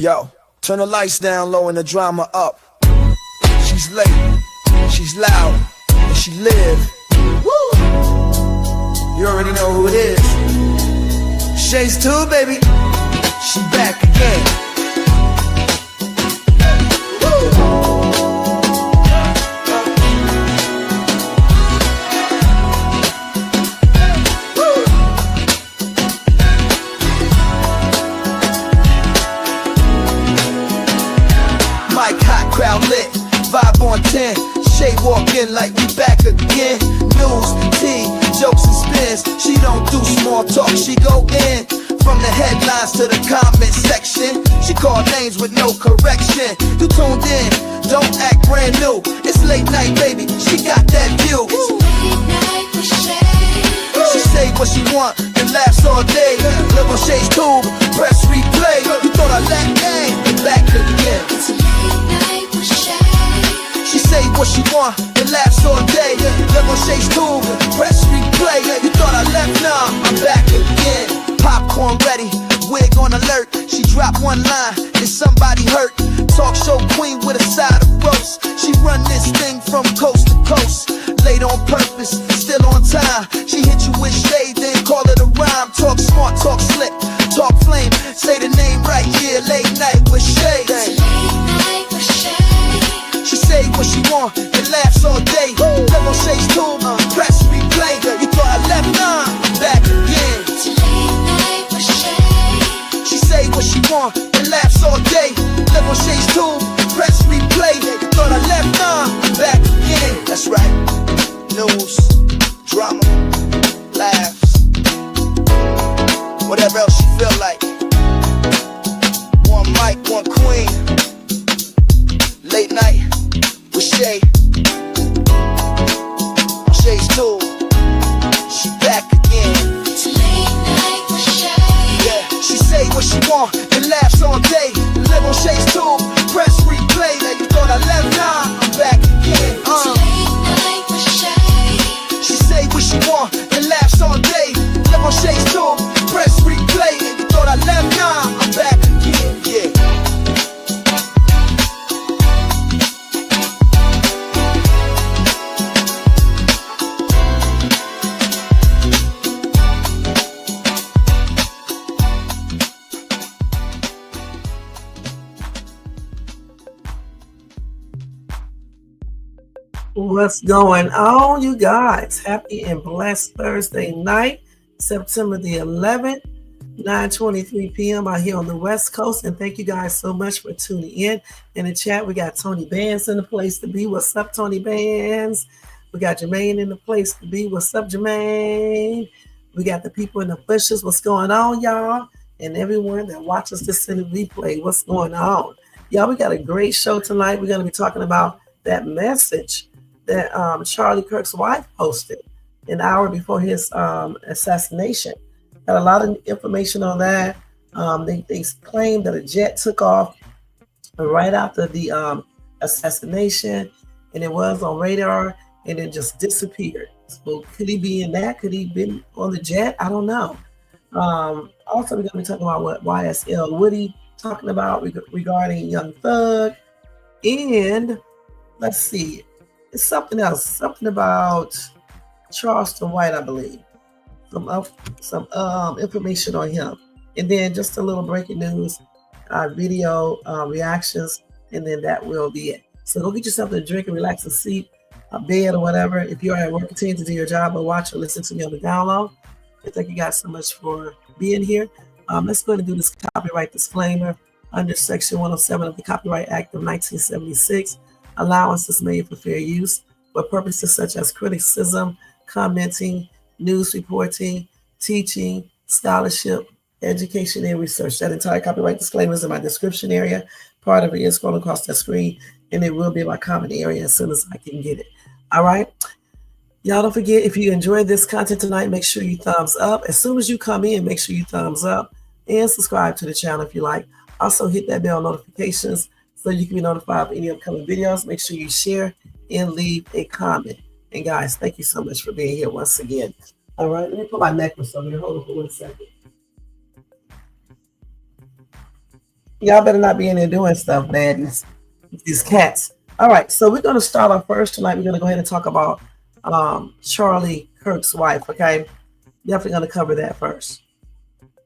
Yo, turn the lights down low and the drama up. She's late, she's loud, and she live. Woo! You already know who it is. Shades too, baby. She back again. Crowd lit, vibe on 10. Shay walk in like we back again. News, tea, jokes and spins. She don't do small talk, she go in. From the headlines to the comment section, she call names with no correction. You tuned in, don't act brand new. It's late night, baby, she got that view. It's late night with Shay. She say what she want and laughs all day. Live on Shay's tube, press replay. You thought I lacked game, back again. It's late night with Shay. She say what she want and laughs all day. Live on Shay's tube, press replay. You thought I left, nah, I'm back again. Popcorn ready, wig on alert. She dropped one line, is somebody hurt? Talk show queen with a side of roast. She run this thing from coast to coast. Late on purpose, still on time. She hit you with shade, then call it a rhyme. Talk smart, talk slick, talk flame. Say the name right here, late night with Shay. It's late night with Shay. She say what she want and laughs all day. Live on Shay's tube, press replay. You thought I left, nah, I'm back again. It's late night with Shay. She say what she want and laughs all day. Live on Shay's tube, press replay. You thought I left, nah, I'm back again. That's right. News, drama, laughs, whatever else you feel like. One mic, one queen. Late night with Shay. On Shay's tube, she back again. It's late night with Shay. Yeah, she say what she want and laughs all day. Live on Shay's tube, press replay. Now you thought I left, nah, I'm back again. It's late night with Shay. She say what she want and laughs all day. Live on Shay's tube, press replay. And you thought I left, nah, I'm back again. Yeah. What's going on, you guys? Happy and blessed Thursday night, September the 11th, 9:23 p.m. out here on the West Coast. And thank you guys so much for tuning in. In the chat, we got Tony Bands in the place to be. What's up, Tony Bands? We got Jermaine in the place to be. What's up, Jermaine? We got the people in the bushes. What's going on, y'all? And everyone that watches this in the replay, what's going on? Y'all, we got a great show tonight. We're going to be talking about that message that Charlie Kirk's wife posted an hour before his assassination. Got a lot of information on that. They claimed that a jet took off right after the assassination, and it was on radar, and it just disappeared. So could he be in that? Could he been on the jet? I don't know. Also, we're going to be talking about what YSL Woody talking about regarding Young Thug, and let's see. It's something else. Something about Charleston White, I believe. Some information on him. And then just a little breaking news, video reactions, and then that will be it. So go get yourself a drink and relax and seat, a bed or whatever. If you're at work, continue to do your job or watch or listen to me on the download. And thank you guys so much for being here. Let's go ahead and do this copyright disclaimer under Section 107 of the Copyright Act of 1976. Allowance is made for fair use for purposes such as criticism, commenting, news reporting, teaching, scholarship, education, and research. That entire copyright disclaimer is in my description area. Part of it is scrolling across that screen, and it will be in my comment area as soon as I can get it. All right. Y'all don't forget, if you enjoyed this content tonight, make sure you thumbs up. As soon as you come in, make sure you thumbs up and subscribe to the channel if you like. Also hit that bell notifications so you can be notified of any upcoming videos. Make sure you share and leave a comment. And guys, thank you so much for being here once again. All right, let me put my necklace on here. Hold on for 1 second. Y'all better not be in there doing stuff, baddies. These cats. All right, so we're gonna start off first tonight. We're gonna go ahead and talk about Charlie Kirk's wife. Okay, definitely gonna cover that first.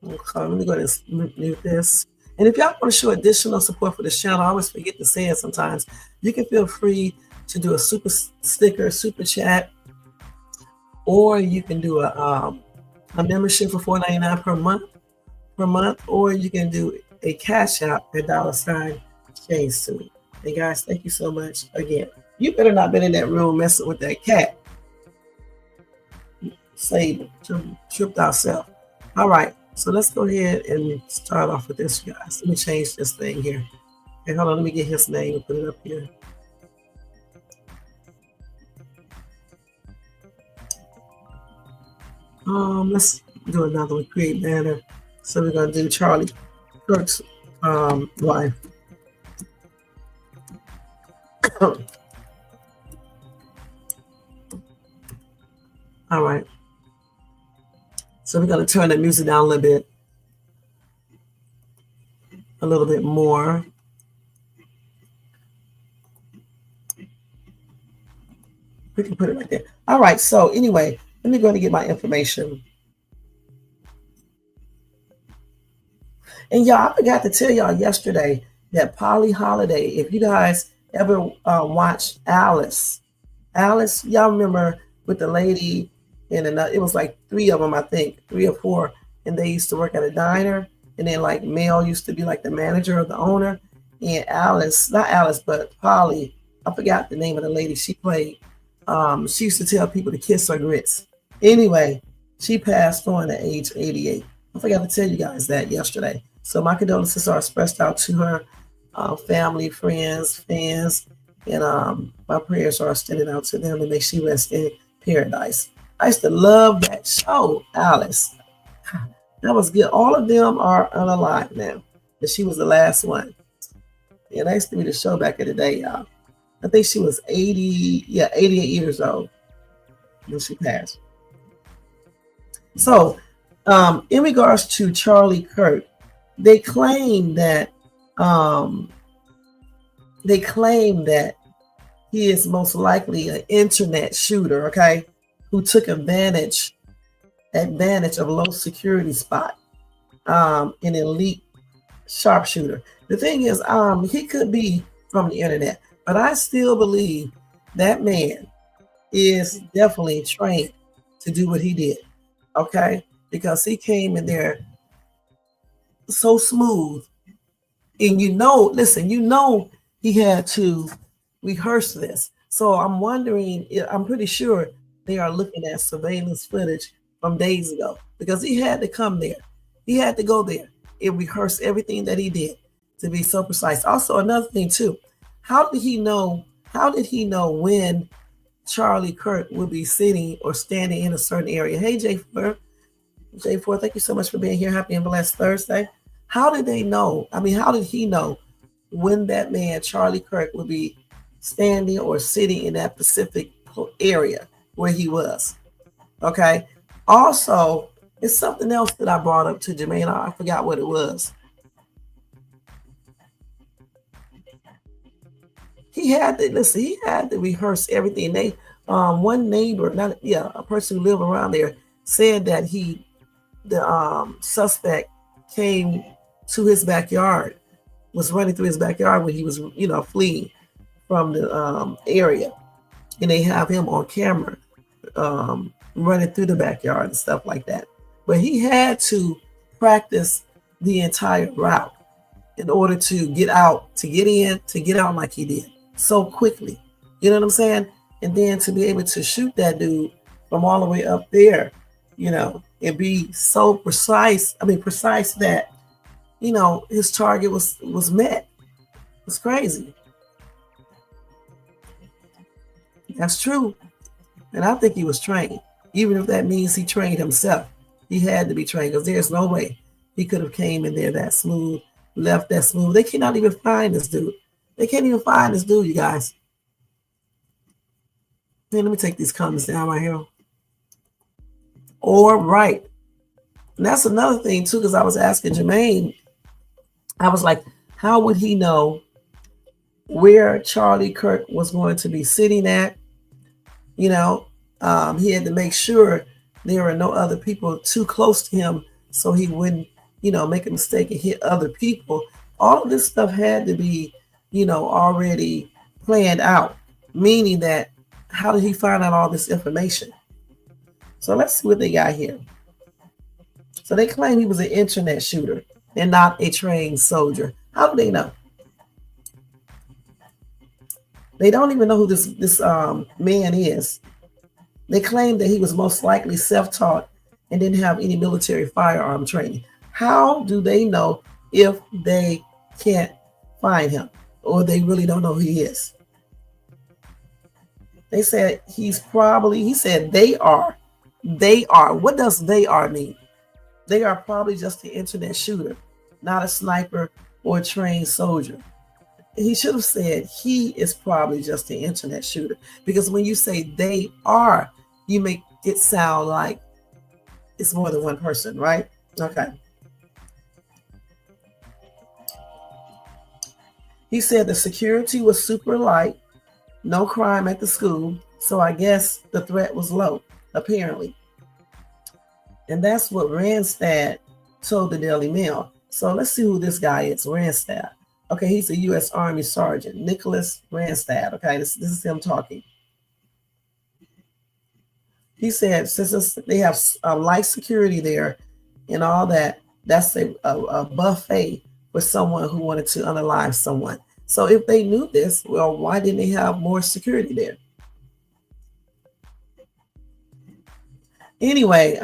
Okay, let me go ahead and mute this. And if y'all want to show additional support for this channel, I always forget to say it sometimes. You can feel free to do a super sticker, super chat, or you can do a membership for $4.99 per month, or you can do a cash out at $ change to me. Hey guys, thank you so much again. You better not been in that room messing with that cat. Save tripped ourselves. All right, so let's go ahead and start off with this, guys. Let me change this thing here. Okay, hold on, let me get his name and put it up here. Let's do another one, create banner. So we're gonna do Charlie Kirk's wife. All right. So we're gonna turn the music down a little bit more. We can put it right there. All right. So anyway, let me go and get my information. And y'all, I forgot to tell y'all yesterday that Polly Holiday, if you guys ever watched Alice, y'all remember with the lady and another, it was like 3 of them, I think, 3 or 4, and they used to work at a diner, and then like Mel used to be like the manager or the owner, and Alice, not Alice, but Polly, I forgot the name of the lady she played. She used to tell people to kiss her grits. Anyway, she passed on at age 88. I forgot to tell you guys that yesterday. So my condolences are expressed out to her family, friends, fans, and my prayers are extended out to them to make she rest in paradise. I used to love that show, Alice. That was good. All of them are unalive now, but she was the last one. Yeah, that used to be the show back in the day, y'all. I think she was 88 years old when she passed. So, in regards to Charlie Kirk, they claim that he is most likely an internet shooter, okay, who took advantage of low security spot, an elite sharpshooter. The thing is, he could be from the internet, but I still believe that man is definitely trained to do what he did, okay, because he came in there so smooth, and listen, he had to rehearse this. So I'm wondering, I'm pretty sure they are looking at surveillance footage from days ago, because he had to come there. He had to go there and rehearse everything that he did to be so precise. Also, another thing too, how did he know when Charlie Kirk would be sitting or standing in a certain area? Hey, J4, thank you so much for being here. Happy and blessed Thursday. How did they know? I mean, how did he know when that man, Charlie Kirk, would be standing or sitting in that specific area where he was? Okay. Also, it's something else that I brought up to Jermaine. I forgot what it was. He had to rehearse everything. They, one neighbor, a person who lived around there, said that the suspect came to his backyard, was running through his backyard when he was, fleeing from the area, and they have him on camera running through the backyard and stuff like that. But he had to practice the entire route in order to get out, to get out like he did so quickly. You know what I'm saying? And then to be able to shoot that dude from all the way up there, and be so precise. I mean, precise that, his target was met. It's crazy. That's true. And I think he was trained. Even if that means he trained himself, he had to be trained, because there's no way he could have came in there that smooth, left that smooth. They cannot even find this dude. They can't even find this dude, you guys. Hey, let me take these comments down right here. All right. And that's another thing too, because I was asking Jermaine, I was like, How would he know where Charlie Kirk was going to be sitting at? You know, he had to make sure there were no other people too close to him so he wouldn't, make a mistake and hit other people. All of this stuff had to be, already planned out, meaning that how did he find out all this information? So let's see what they got here. So they claim he was an internet shooter and not a trained soldier. How do they know? They don't even know who this man is. They claim that he was most likely self-taught and didn't have any military firearm training. How do they know if they can't find him or they really don't know who he is? They said he said they are. They are. What does they are mean? They are probably just an internet shooter, not a sniper or a trained soldier. He should have said he is probably just an internet shooter, because when you say they are, you make it sound like it's more than one person, right? Okay. He said the security was super light, no crime at the school, so I guess the threat was low, apparently. And that's what Randstad told the Daily Mail. So let's see who this guy is, Randstad. Okay, he's a U.S. Army Sergeant, Nicholas Randstad. Okay, this is him talking. He said since they have light security there and all that, that's a buffet for someone who wanted to unalive someone. So if they knew this, well, why didn't they have more security there? Anyway,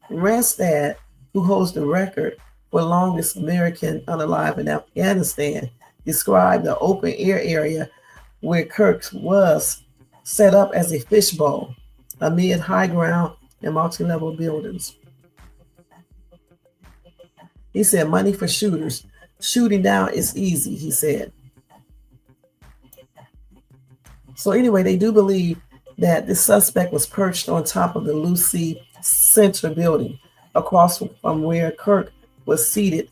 Randstad, who holds the record for longest American unalive in Afghanistan, described the open air area where Kirk was set up as a fishbowl amid high ground and multi-level buildings. He said, money for shooters. Shooting down is easy, he said. So anyway, they do believe that the suspect was perched on top of the Lucy Center building across from where Kirk was seated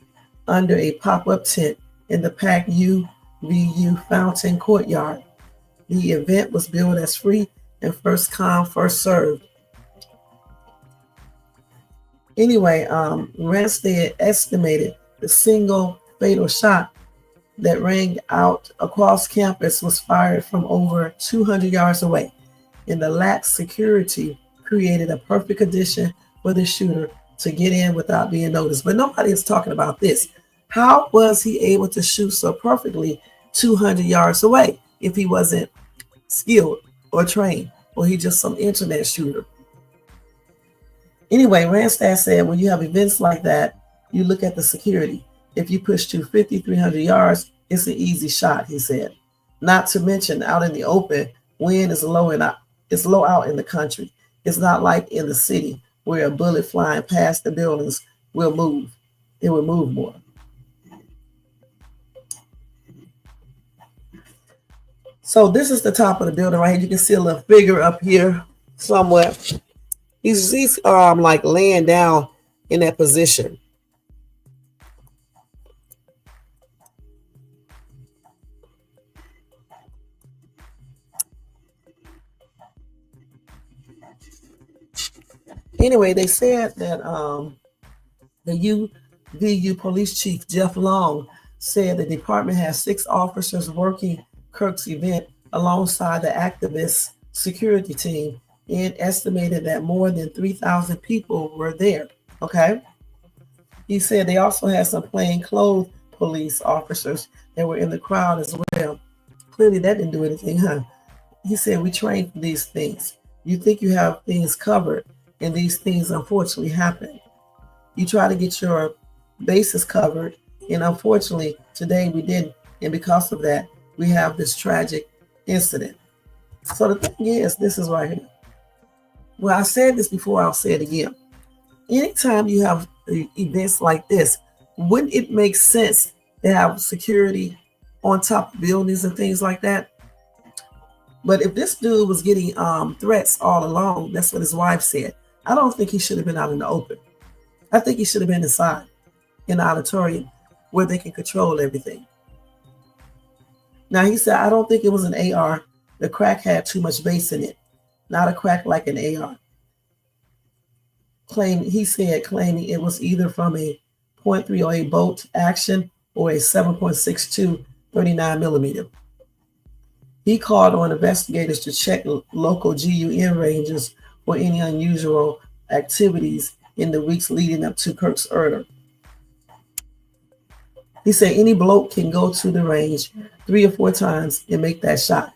under a pop-up tent in the packed UVU Fountain Courtyard. The event was billed as free and first come, first served. Anyway, Randstad estimated the single fatal shot that rang out across campus was fired from over 200 yards away, and the lax security created a perfect condition for the shooter to get in without being noticed. But nobody is talking about this. How was he able to shoot so perfectly 200 yards away if he wasn't skilled or trained, or he just some internet shooter? Anyway, Randstad said when you have events like that, you look at the security. If you push to 300 yards, it's an easy shot, he said. Not to mention out in the open, wind is low and it's low out in the country. It's not like in the city where a bullet flying past the buildings will move. It will move more. So this is the top of the building right here. You can see a little figure up here somewhere. He's like laying down in that position. Anyway, they said that the UVU police chief, Jeff Long, said the department has 6 officers working Kirk's event alongside the activist security team, and estimated that more than 3,000 people were there. Okay. He said they also had some plainclothes police officers that were in the crowd as well. Clearly that didn't do anything, huh? He said, we train for these things. You think you have things covered, and these things unfortunately happen. You try to get your bases covered, and unfortunately today we didn't. And because of that, we have this tragic incident. So the thing is, this is right here. Well, I said this before, I'll say it again. Anytime you have events like this, wouldn't it make sense to have security on top of buildings and things like that? But if this dude was getting threats all along, that's what his wife said. I don't think he should have been out in the open. I think he should have been inside in the auditorium where they can control everything. Now he said, I don't think it was an AR. The crack had too much bass in it. Not a crack like an AR. Claiming it was either from a .308 bolt action or a 7.62 39 millimeter. He called on investigators to check local GUN ranges for any unusual activities in the weeks leading up to Kirk's murder. He said any bloke can go to the range 3 or 4 times and make that shot.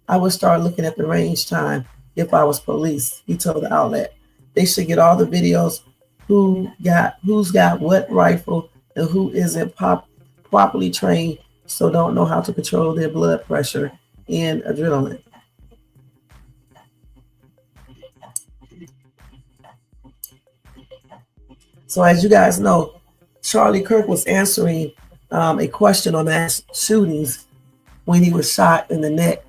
I would start looking at the range time if I was police, he told the outlet. They should get all the videos who's got what rifle and who isn't properly trained, so don't know how to control their blood pressure and adrenaline. So as you guys know, Charlie Kirk was answering a question on mass shootings when he was shot in the neck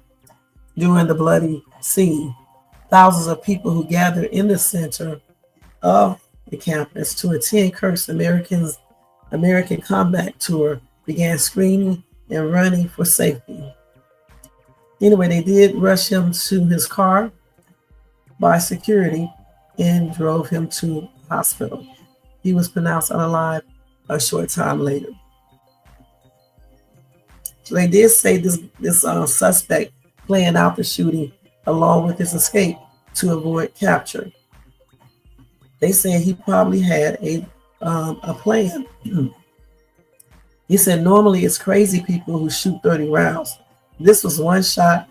during the bloody scene. Thousands of people who gathered in the center of the campus to attend Kirk's American Combat Tour began screaming and running for safety. Anyway, they did rush him to his car by security and drove him to the hospital. He was pronounced unalive a short time later. So they did say this suspect planned out the shooting along with his escape to avoid capture. They said he probably had a plan. He said normally it's crazy people who shoot 30 rounds. This was one shot.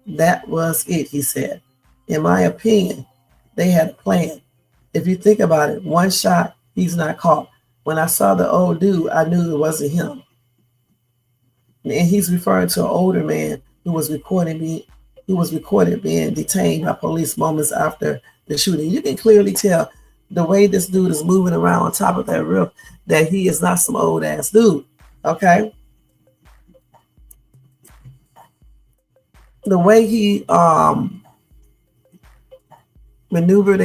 That was it, he said. In my opinion, they had a plan. If you think about it, one shot, he's not caught. When I saw the old dude, I knew it wasn't him. And he's referring to an older man who was recorded being detained by police moments after the shooting. You can clearly tell the way this dude is moving around on top of that roof that he is not some old ass dude. Okay. The way he maneuvered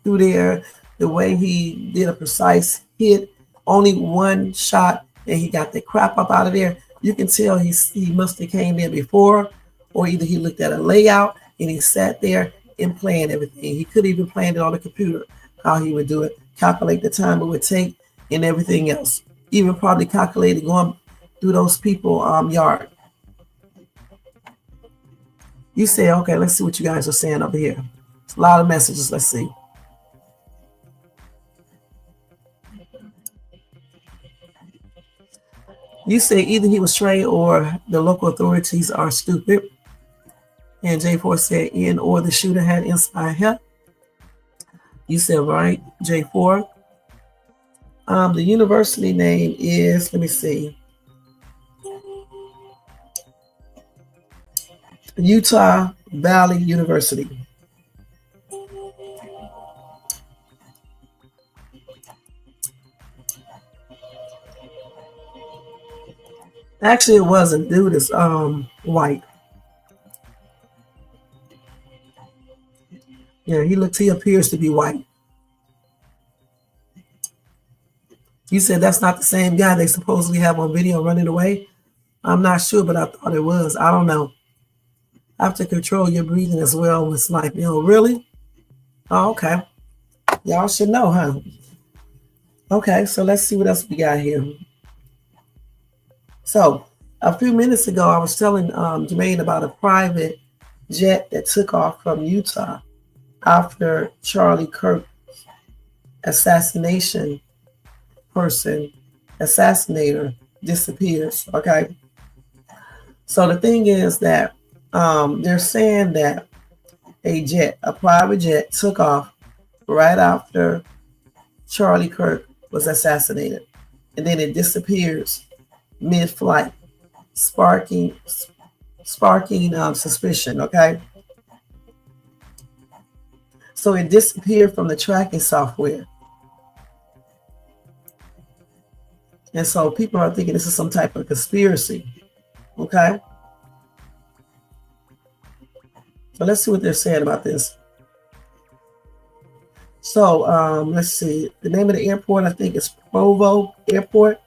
through there, the way he did a precise hit, only one shot, and he got the crap up out of there. You can tell he must have came there before, or either he looked at a layout and he sat there and planned everything. He could even plan it on the computer, how he would do it, calculate the time it would take and everything else. Even probably calculated going through those people's yard. You say, okay, let's see what you guys are saying over here. It's a lot of messages. Let's see. You say either he was trained or the local authorities are stupid. And J4 said in or the shooter had inside help. You said right, J4. The university name is, let me see, Utah Valley University. Actually, it wasn't. Dude is white. Yeah, he appears to be white. You said that's not the same guy they supposedly have on video running away. I'm not sure, but I thought it was. I don't know. I have to control your breathing as well with sniping. Oh, really? Oh, okay. Y'all should know, huh? Okay, so let's see what else we got here. So a few minutes ago, I was telling Jermaine about a private jet that took off from Utah after Charlie Kirk assassinator disappears. Okay. So the thing is that they're saying that a private jet took off right after Charlie Kirk was assassinated, and then it disappears mid-flight, sparking suspicion. Okay. So it disappeared from the tracking software. And so people are thinking this is some type of conspiracy. Okay. So let's see what they're saying about this. So let's see. The name of the airport, I think, is Provo Airport.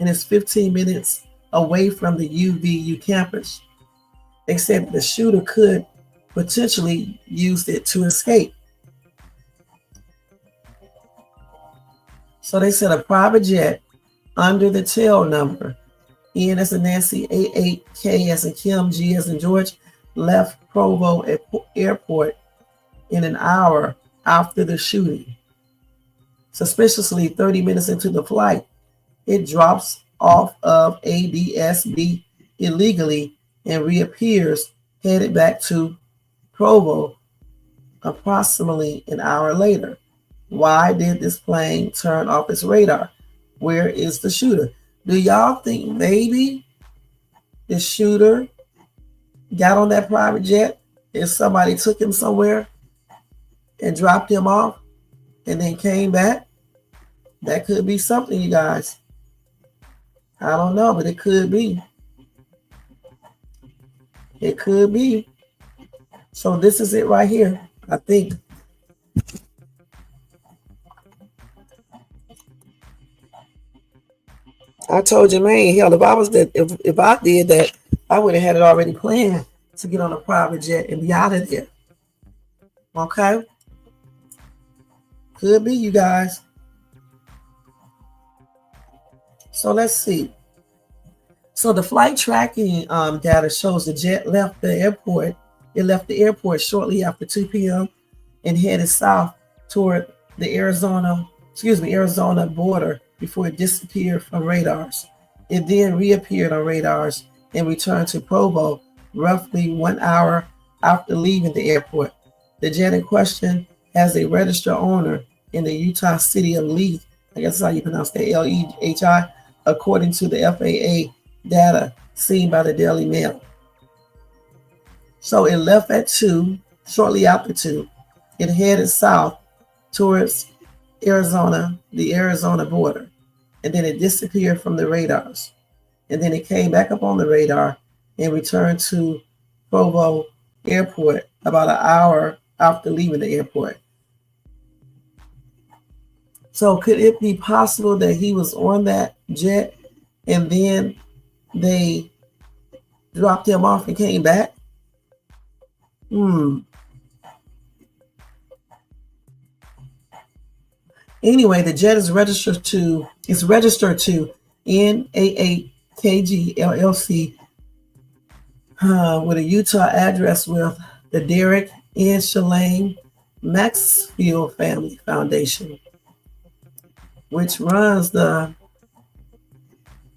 And it's 15 minutes away from the UVU campus. They said the shooter could potentially use it to escape. So they said a private jet under the tail number N as in Nancy, A8, K as in Kim, G as in George, left Provo Airport in an hour after the shooting. Suspiciously, 30 minutes into the flight, it drops off of ADSB illegally and reappears headed back to Provo approximately an hour later. Why did this plane turn off its radar? Where is the shooter? Do y'all think maybe the shooter got on that private jet and somebody took him somewhere and dropped him off and then came back? That could be something, you guys. I don't know, but it could be. It could be. So this is it right here, I think. I told you, man, hell, if I was that, if I did that, I would have had it already planned to get on a private jet and be out of there. Okay? Could be, you guys. So let's see. So the flight tracking data shows the jet left the airport. It left the airport shortly after 2 p.m. and headed south toward the Arizona border before it disappeared from radars. It then reappeared on radars and returned to Provo roughly 1 hour after leaving the airport. The jet in question has a registered owner in the Utah city of Lehi. I guess that's how you pronounce that, Lehi, according to the FAA data seen by the Daily Mail. So it left at 2, shortly after 2. It headed south towards Arizona, the Arizona border, and then it disappeared from the radars. And then it came back up on the radar and returned to Provo Airport about an hour after leaving the airport. So could it be possible that he was on that jet and then they dropped him off and came back? Anyway, the jet is registered to N88KG LLC with a Utah address with the Derek and Shalane Maxfield Family Foundation, which runs the,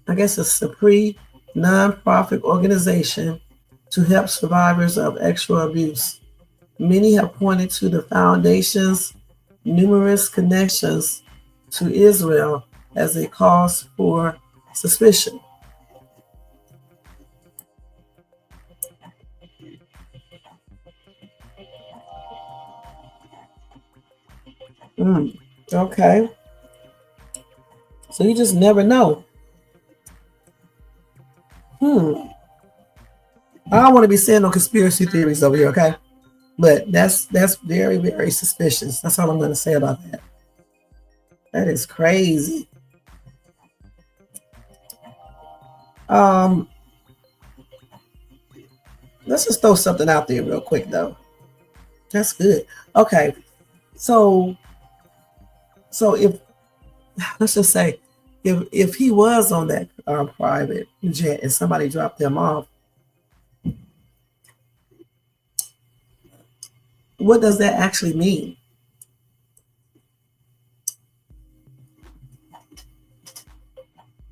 I guess, a Supre nonprofit organization to help survivors of sexual abuse. Many have pointed to the foundation's numerous connections to Israel as a cause for suspicion. Okay. So you just never know. I don't want to be saying no conspiracy theories over here, okay? But that's very, very suspicious. That's all I'm going to say about that. That is crazy. Let's just throw something out there real quick, though. That's good. Okay. So if, let's just say, if he was on that private jet and somebody dropped him off, what does that actually mean?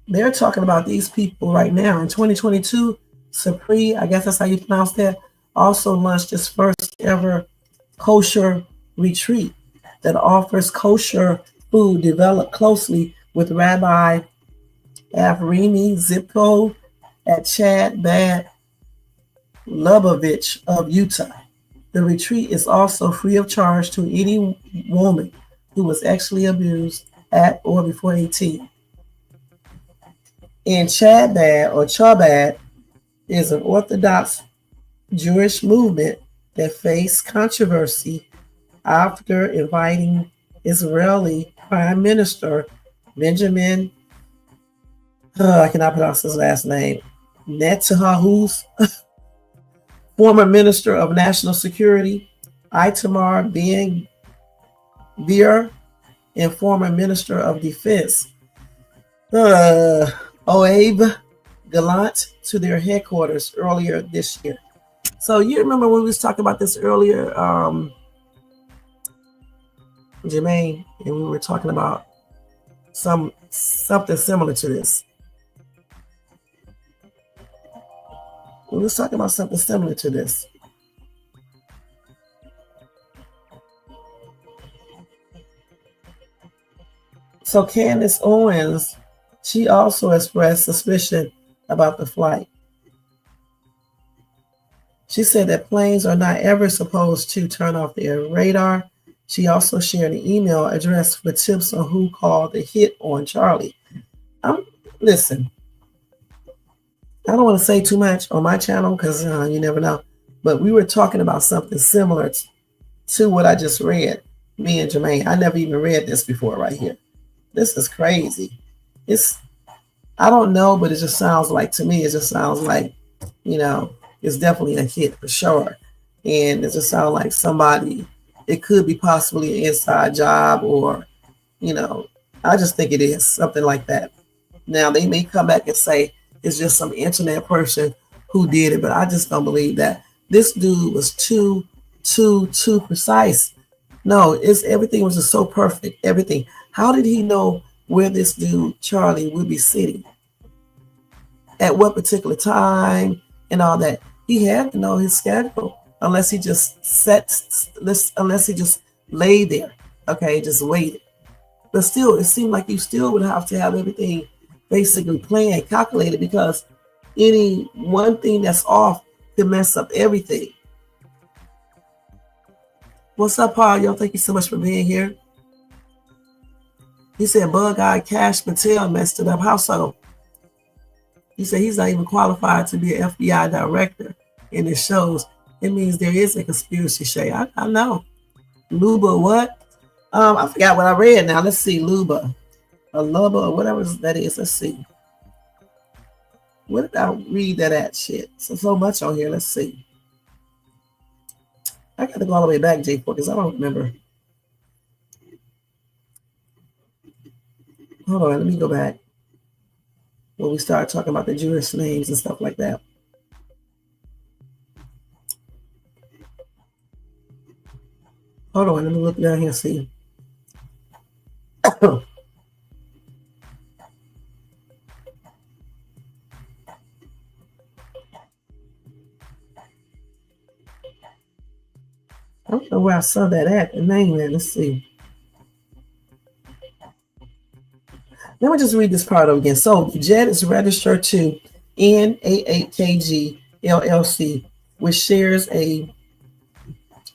They're talking about these people right now. In 2022, Supre, I guess that's how you pronounce that, also launched its first ever kosher retreat that offers kosher food developed closely with Rabbi Avrimi Zipko at Chad Bad Lubavitch of Utah. The retreat is also free of charge to any woman who was sexually abused at or before 18. And Chabad is an Orthodox Jewish movement that faced controversy after inviting Israeli Prime Minister Benjamin I cannot pronounce his last name. Netanyahu's former Minister of National Security, Itamar Ben Gvir, and former Minister of Defense, Oav Gallant, to their headquarters earlier this year. So you remember when we was talking about this earlier, Jermaine, and we were talking about something similar to this. We was talking about something similar to this. So Candace Owens, she also expressed suspicion about the flight. She said that planes are not ever supposed to turn off their radar. She also shared an email address for tips on who called the hit on Charlie. Listen, I don't want to say too much on my channel because you never know. But we were talking about something similar to what I just read, me and Jermaine. I never even read this before right here. This is crazy. I don't know, but it just sounds like, to me, it just sounds like, it's definitely a hit for sure. And it just sounds like somebody, it could be possibly an inside job or, I just think it is something like that. Now, they may come back and say it's just some internet person who did it, but I just don't believe that. This dude was too precise. No, everything was just so perfect. Everything. How did he know where this dude, Charlie, would be sitting? At what particular time and all that? He had to know his schedule, unless he just lay there, okay, just waited. But still, it seemed like you still would have to have everything basically planned, calculated, because any one thing that's off could mess up everything. What's up, Paul? Y'all, thank you so much for being here. He said Bug-Eyed Cash Patel messed it up. How so? He said he's not even qualified to be an FBI director, and it shows. It means there is a conspiracy, Shay. I know. Luba, what? I forgot what I read now. Let's see. Luba. Or Luba, or whatever that is. Let's see. What did I read that at? Shit. So much on here. Let's see. I got to go all the way back, J4, because I don't remember. Hold on, let me go back. When we start talking about the Jewish names and stuff like that. Hold on, let me look down here and see. I don't know where I saw that at, the name there. Let's see. Let me just read this part over again. So the jet is registered to N88KG LLC, which shares a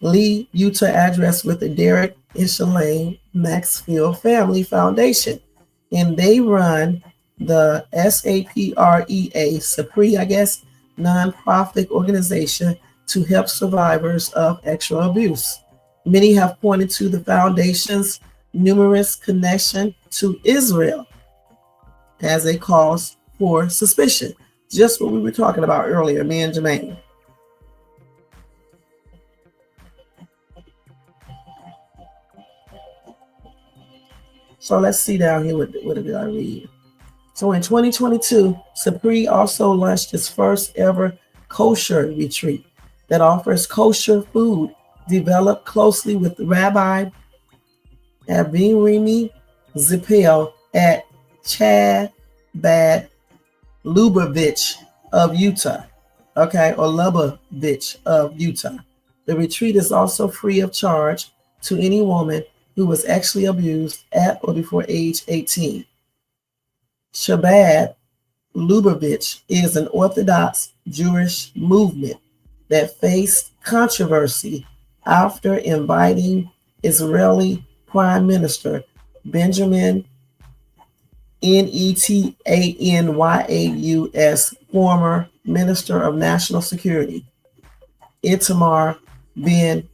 Lee, Utah address with the Derek Ishalane Maxfield Family Foundation. And they run the SAPREA, I guess, nonprofit organization to help survivors of sexual abuse. Many have pointed to the foundation's numerous connection to Israel as a cause for suspicion. Just what we were talking about earlier, me and Jermaine. So let's see down here, what did I read? So in 2022, Sapri also launched its first ever kosher retreat that offers kosher food developed closely with Rabbi Avinrimi Zippel at Chabad Lubavitch of Utah, okay, or Lubavitch of Utah. The retreat is also free of charge to any woman who was actually abused at or before age 18. Chabad Lubavitch is an Orthodox Jewish movement that faced controversy after inviting Israeli Prime Minister Benjamin Netanyahu's former Minister of National Security, Itamar Ben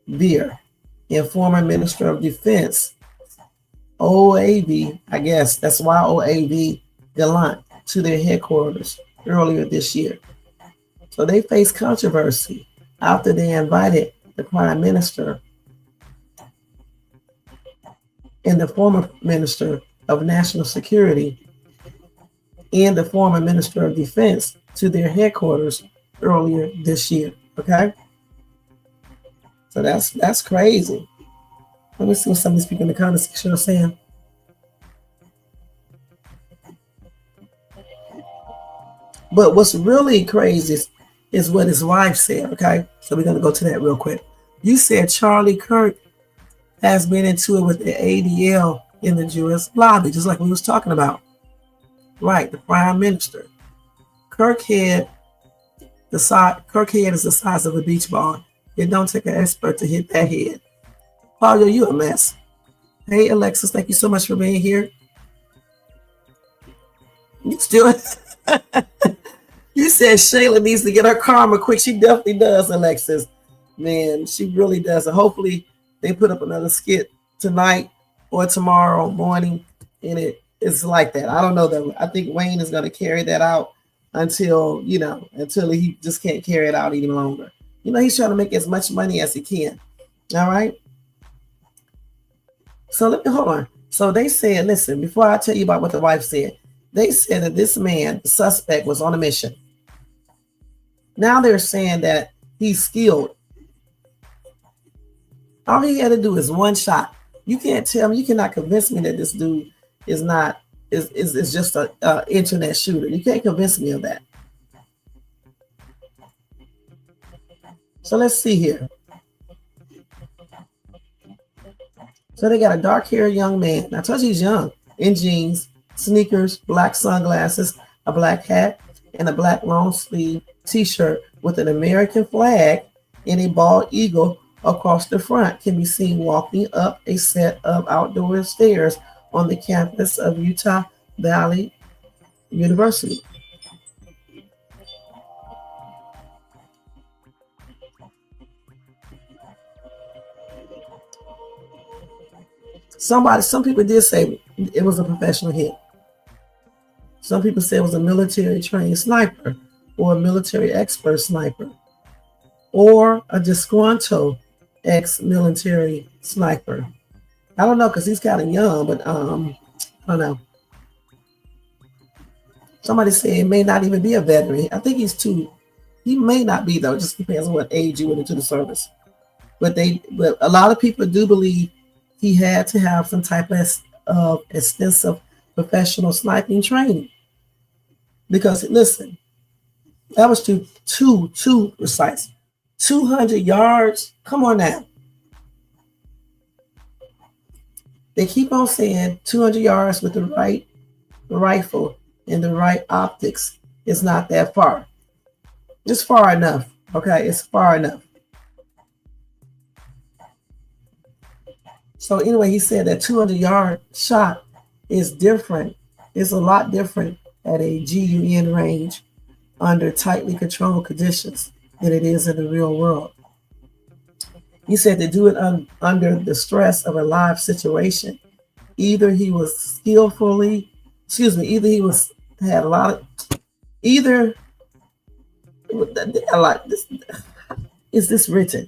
Gvir, and former Minister of Defense, OAV, I guess that's why OAV Gallant, to their headquarters earlier this year. So they faced controversy after they invited the prime minister and the former minister of national security and the former minister of defense to their headquarters earlier this year. Okay, so that's crazy. Let me see what some of these people in the comment section are saying. But what's really crazy is what his wife said. Okay, so we're gonna go to that real quick. You said Charlie Kirk has been into it with the ADL in the Jewish lobby, just like we was talking about. Right, the prime minister. Kirk head is the size of a beach ball. It don't take an expert to hit that head. Paulo, you a mess. Hey Alexis, thank you so much for being here. You still you said Shayla needs to get her karma quick. She definitely does, Alexis. Man, she really does. And hopefully they put up another skit tonight or tomorrow morning, and it's like that. I don't know though. I think Wayne is going to carry that out until he just can't carry it out any longer. He's trying to make as much money as he can. All right. So hold on. So they said, listen, before I tell you about what the wife said, they said that this man, the suspect, was on a mission. Now they're saying that he's skilled. All he had to do is one shot. You can't tell me, you cannot convince me that this dude is just a internet shooter. You can't convince me of that. So let's see here. So they got a dark-haired young man. I told you he's young. In jeans, sneakers, black sunglasses, a black hat, and a black long-sleeve T-shirt with an American flag and a bald eagle across the front can be seen walking up a set of outdoor stairs on the campus of Utah Valley University. Some people did say it was a professional hit. Some people say it was a military trained sniper or a military expert sniper or a disgruntled ex-military sniper. I don't know because he's kind of young, but I don't know. Somebody said it may not even be a veteran. I think he may not be though. It just depends on what age you went into the service. But a lot of people do believe he had to have some type of extensive professional sniping training. Because listen, that was too precise. 200 yards. Come on now. They keep on saying 200 yards with the right rifle and the right optics is not that far. It's far enough. Okay, it's far enough. So anyway, he said that 200-yard shot is different. It's a lot different at a GUN range under tightly controlled conditions than it is in the real world. He said to do it under the stress of a live situation. Either he was is this written?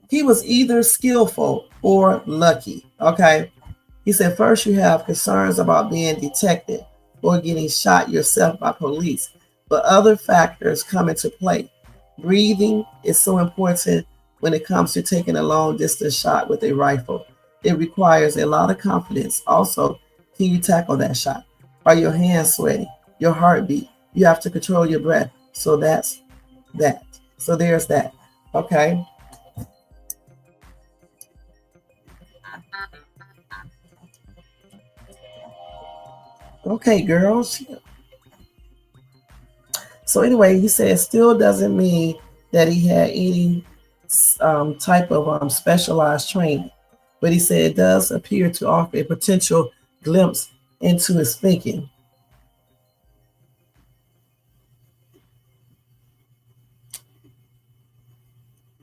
He was either skillful or lucky. Okay. He said, first you have concerns about being detected or getting shot yourself by police, but other factors come into play. Breathing is so important when it comes to taking a long distance shot with a rifle. It requires a lot of confidence. Also, can you tackle that shot? Are your hands sweaty? Your heartbeat? You have to control your breath. So that's that. So there's that. Okay. Okay, girls. So anyway, he said it still doesn't mean that he had any type of specialized training. But he said it does appear to offer a potential glimpse into his thinking.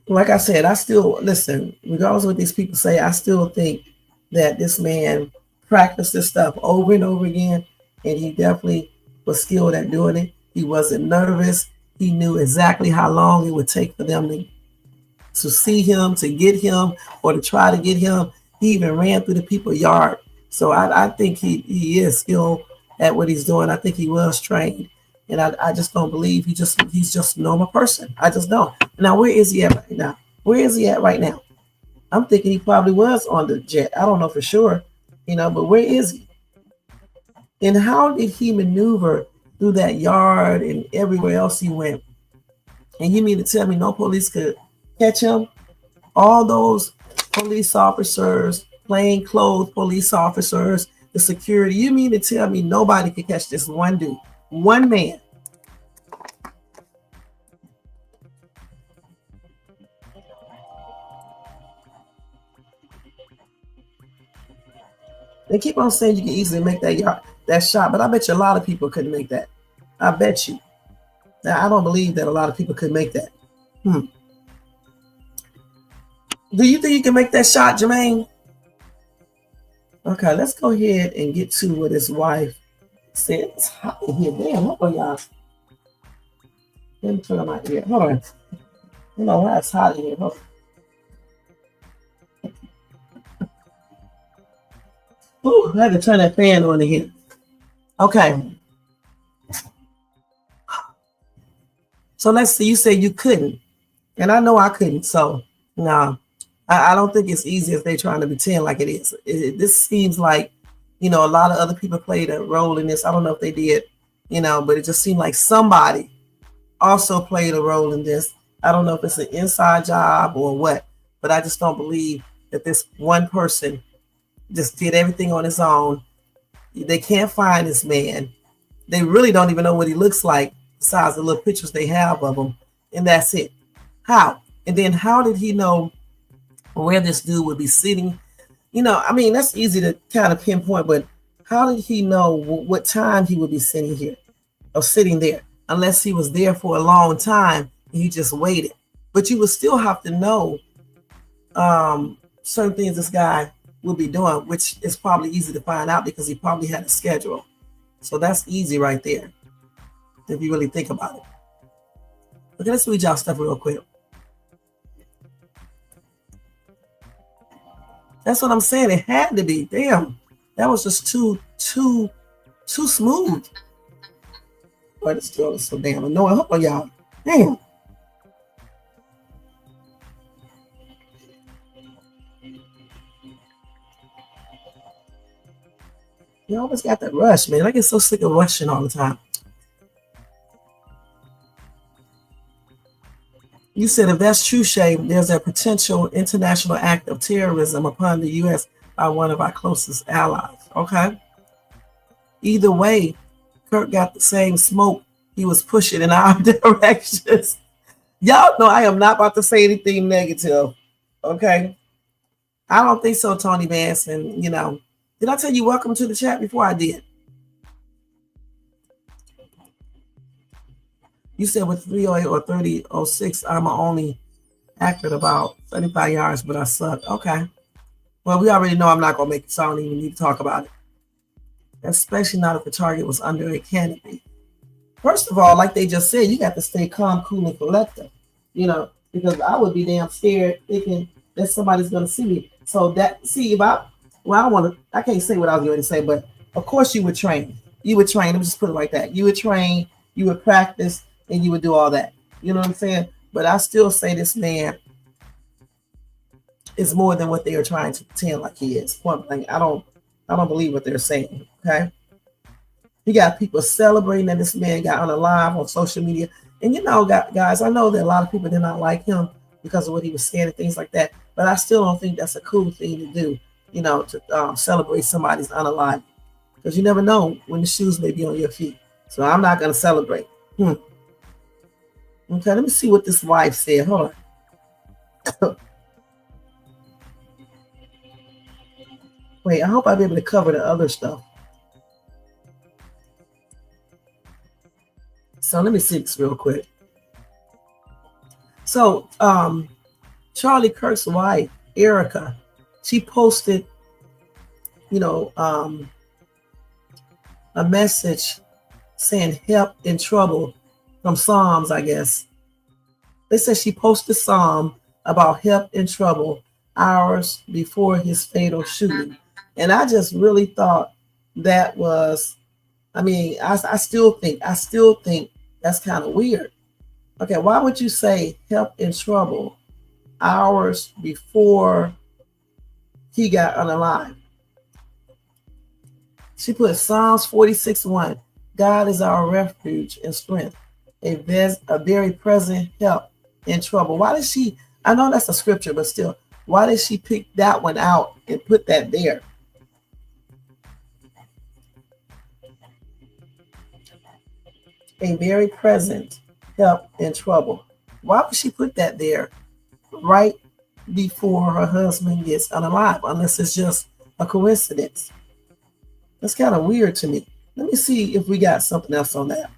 Like I said, I still, listen, regardless of what these people say, I still think that this man practiced this stuff over and over again, and he definitely was skilled at doing it. He wasn't nervous. He knew exactly how long it would take for them to see him, to get him, or to try to get him. He even ran through the people's yard. So I think he is skilled at what he's doing. I think he was trained. And I just don't believe he's just a normal person. I just don't. Now, where is he at right now? Where is he at right now? I'm thinking he probably was on the jet. I don't know for sure, but where is he? And how did he maneuver through that yard and everywhere else he went? And you mean to tell me no police could catch him? All those police officers, plainclothes police officers, the security. You mean to tell me nobody could catch this one dude, one man? They keep on saying you can easily make that shot, but I bet you a lot of people couldn't make that. I bet you. Now, I don't believe that a lot of people could make that. Do you think you can make that shot, Jermaine? Okay, let's go ahead and get to what his wife said. It's hot in here. Damn, hold on, y'all. Let me turn on my ear. Hold on. I don't know why it's hot in here. Hold on. Ooh, I had to turn that fan on again. Okay. So let's see. You said you couldn't. And I know I couldn't. So, no. I don't think it's easy as they're trying to pretend like it is. This seems like, a lot of other people played a role in this. I don't know if they did, but it just seemed like somebody also played a role in this. I don't know if it's an inside job or what, but I just don't believe that this one person just did everything on his own. They can't find this man. They really don't even know what he looks like besides the little pictures they have of him. And that's it. How? And then how did he know where this dude would be sitting? That's easy to kind of pinpoint, but how did he know what time he would be sitting here or sitting there? Unless he was there for a long time and he just waited. But you would still have to know certain things this guy will be doing, which is probably easy to find out because he probably had a schedule. So that's easy right there, if you really think about it. Okay, let's read y'all stuff real quick. That's what I'm saying. It had to be. Damn, that was just too smooth. But it's still so damn annoying. Hold on, y'all. Damn. You always got that rush, man. I get so sick of rushing all the time. You said if that's true, Shay, there's a potential international act of terrorism upon the U.S. by one of our closest allies. Okay. Either way, Kirk got the same smoke he was pushing in our directions. Y'all know I am not about to say anything negative. Okay. I don't think so, Tony Vance. And, did I tell you welcome to the chat before I did? You said with 308 or 3006, I'm only accurate about 35 yards, but I suck. Okay. Well, we already know I'm not going to make it, so I don't even need to talk about it. Especially not if the target was under a canopy. First of all, like they just said, you got to stay calm, cool, and collected. Because I would be damn scared thinking that somebody's going to see me. So I can't say what I was going to say, but of course you would train. Let me just put it like that. You would train, you would practice, and you would do all that. You know what I'm saying? But I still say this man is more than what they are trying to pretend like he is. Point blank, I don't believe what they're saying. Okay. You got people celebrating that this man got on a live on social media. And guys, I know that a lot of people did not like him because of what he was saying and things like that. But I still don't think that's a cool thing to do, to celebrate somebody's unalive. Because you never know when the shoes may be on your feet. So I'm not going to celebrate. Okay, let me see what this wife said. Hold on. Wait, I hope I'll be able to cover the other stuff. So let me see this real quick. So Charlie Kirk's wife, Erica, she posted, a message saying help in trouble from Psalms, I guess. They said she posted Psalm about help in trouble hours before his fatal shooting. And I just really thought that was, I mean, I still think that's kind of weird. Okay, why would you say help in trouble hours before he got unalive? She put Psalms 46:1. God is our refuge and strength, a very present help in trouble. Why did she? I know that's a scripture, but still, why did she pick that one out and put that there? A very present help in trouble. Why would she put that there right before her husband gets unalive? Unless it's just a coincidence. That's kind of weird to me. Let me see if we got something else on that.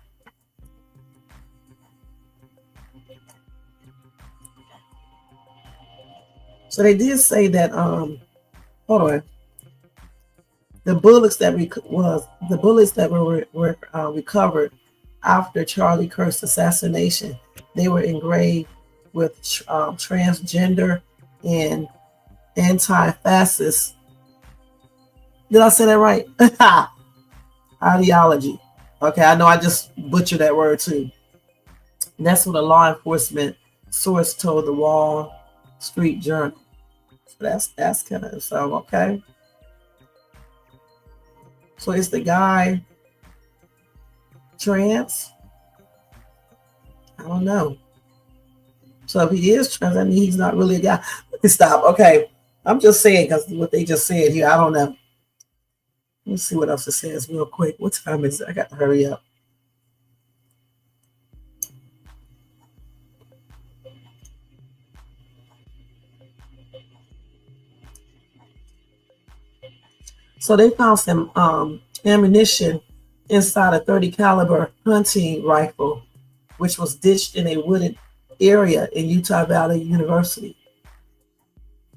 So they did say that hold on. The bullets that were recovered after Charlie Kirk's assassination, they were engraved with transgender and anti-fascist. Did I say that right? Ideology. Okay, I know I just butchered that word too. And that's what a law enforcement source told the Wall Street Journal. So that's kind of so okay. So is the guy trans? I don't know. So if he is trans, I mean he's not really a guy. Let me stop. Okay, I'm just saying because what they just said here, I don't know. Let's see what else it says real quick. What time is it? I got to hurry up. So they found some ammunition inside a 30 caliber hunting rifle, which was ditched in a wooded area in Utah Valley University.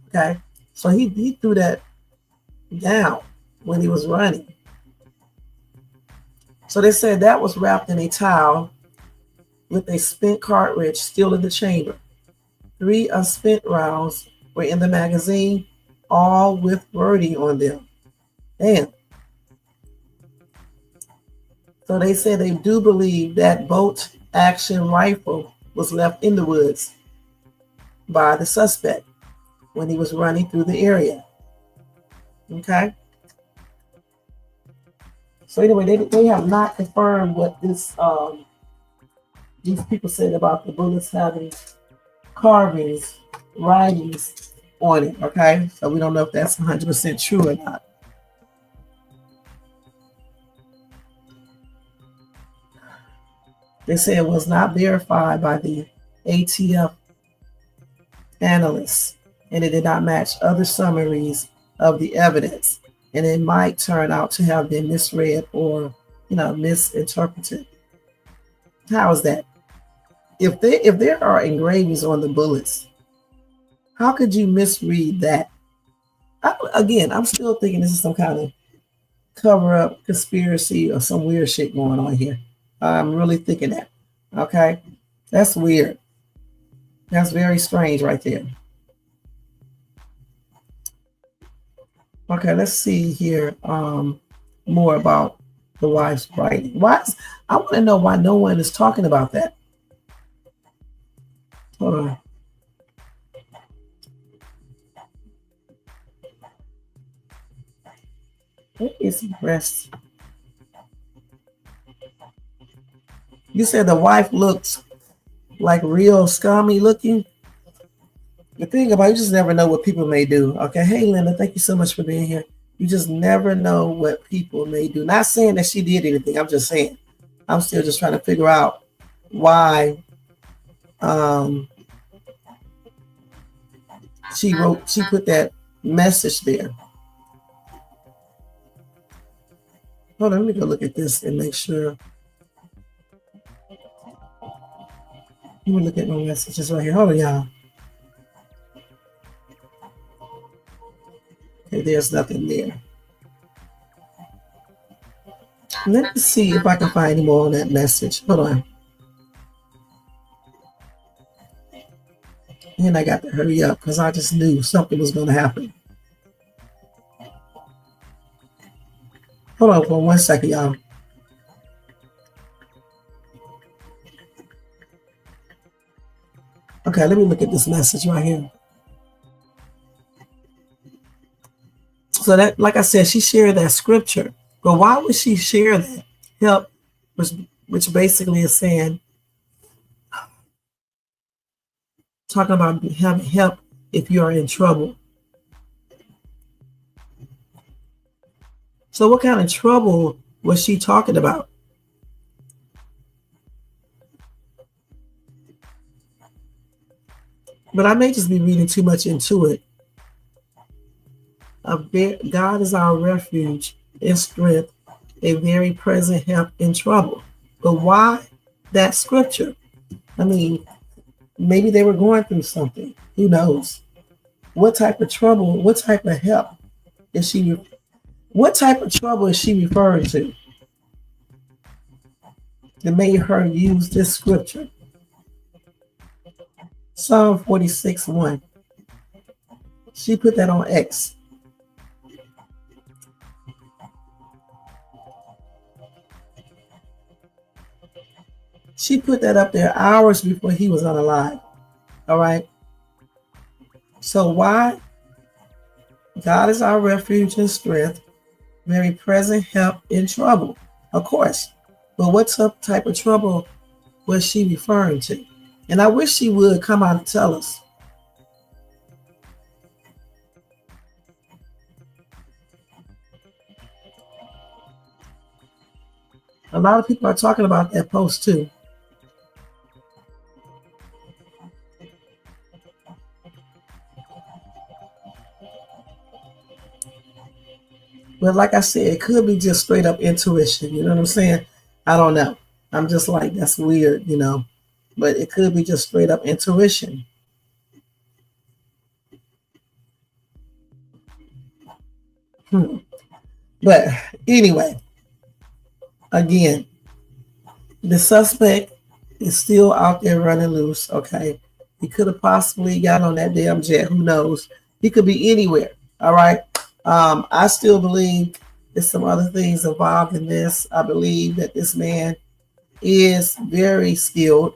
Okay, so he threw that down when he was running. So they said that was wrapped in a towel with a spent cartridge still in the chamber. 3 unspent rounds were in the magazine, all with wording on them. Damn. So they said they do believe that bolt action rifle was left in the woods by the suspect when he was running through the area. Okay. So anyway, they have not confirmed what these people said about the bullets having carvings, writings on it. Okay, so we don't know if that's 100% true or not. They say it was not verified by the ATF analysts, and it did not match other summaries of the evidence, and it might turn out to have been misread or, misinterpreted. How is that? If there are engravings on the bullets, how could you misread that? I'm still thinking this is some kind of cover-up conspiracy or some weird shit going on here. I'm really thinking that. Okay, that's weird. That's very strange right there. Okay, let's see here more about the wife's writing. I want to know why no one is talking about that. Hold on. What is breast? You said the wife looks like real scummy looking. The thing about it, you just never know what people may do. Okay, hey Linda, thank you so much for being here. You just never know what people may do. Not saying that she did anything. I'm just saying. I'm still just trying to figure out why she put that message there. Hold on, let me go look at this and make sure. Let me look at my messages right here. Hold on, y'all. Okay, there's nothing there. Let me see if I can find any more on that message. Hold on. And I got to hurry up because I just knew something was going to happen. Hold on for 1 second, y'all. Okay, let me look at this message right here. So that, like I said, she shared that scripture. But why would she share that? Help, which basically is saying, talking about having help if you are in trouble. So what kind of trouble was she talking about? But I may just be reading too much into it. God is our refuge and strength, a very present help in trouble. But why that scripture? I mean, maybe they were going through something. Who knows? What type of trouble, what type of help is she? What type of trouble is she referring to that made her use this scripture? Psalm 46:1. She put that on X. She put that up there hours before he was unalive. All right. So why? God is our refuge and strength, very present help in trouble. Of course. But what type of trouble was she referring to? And I wish she would come out and tell us. A lot of people are talking about that post too. But like I said, it could be just straight up intuition. You know what I'm saying? I don't know. I'm just like, that's weird, you know. But it could be just straight up intuition. But anyway, again, the suspect is still out there running loose, okay? He could have possibly got on that damn jet. Who knows? He could be anywhere, all right? I still believe there's some other things involved in this. I believe that this man is very skilled,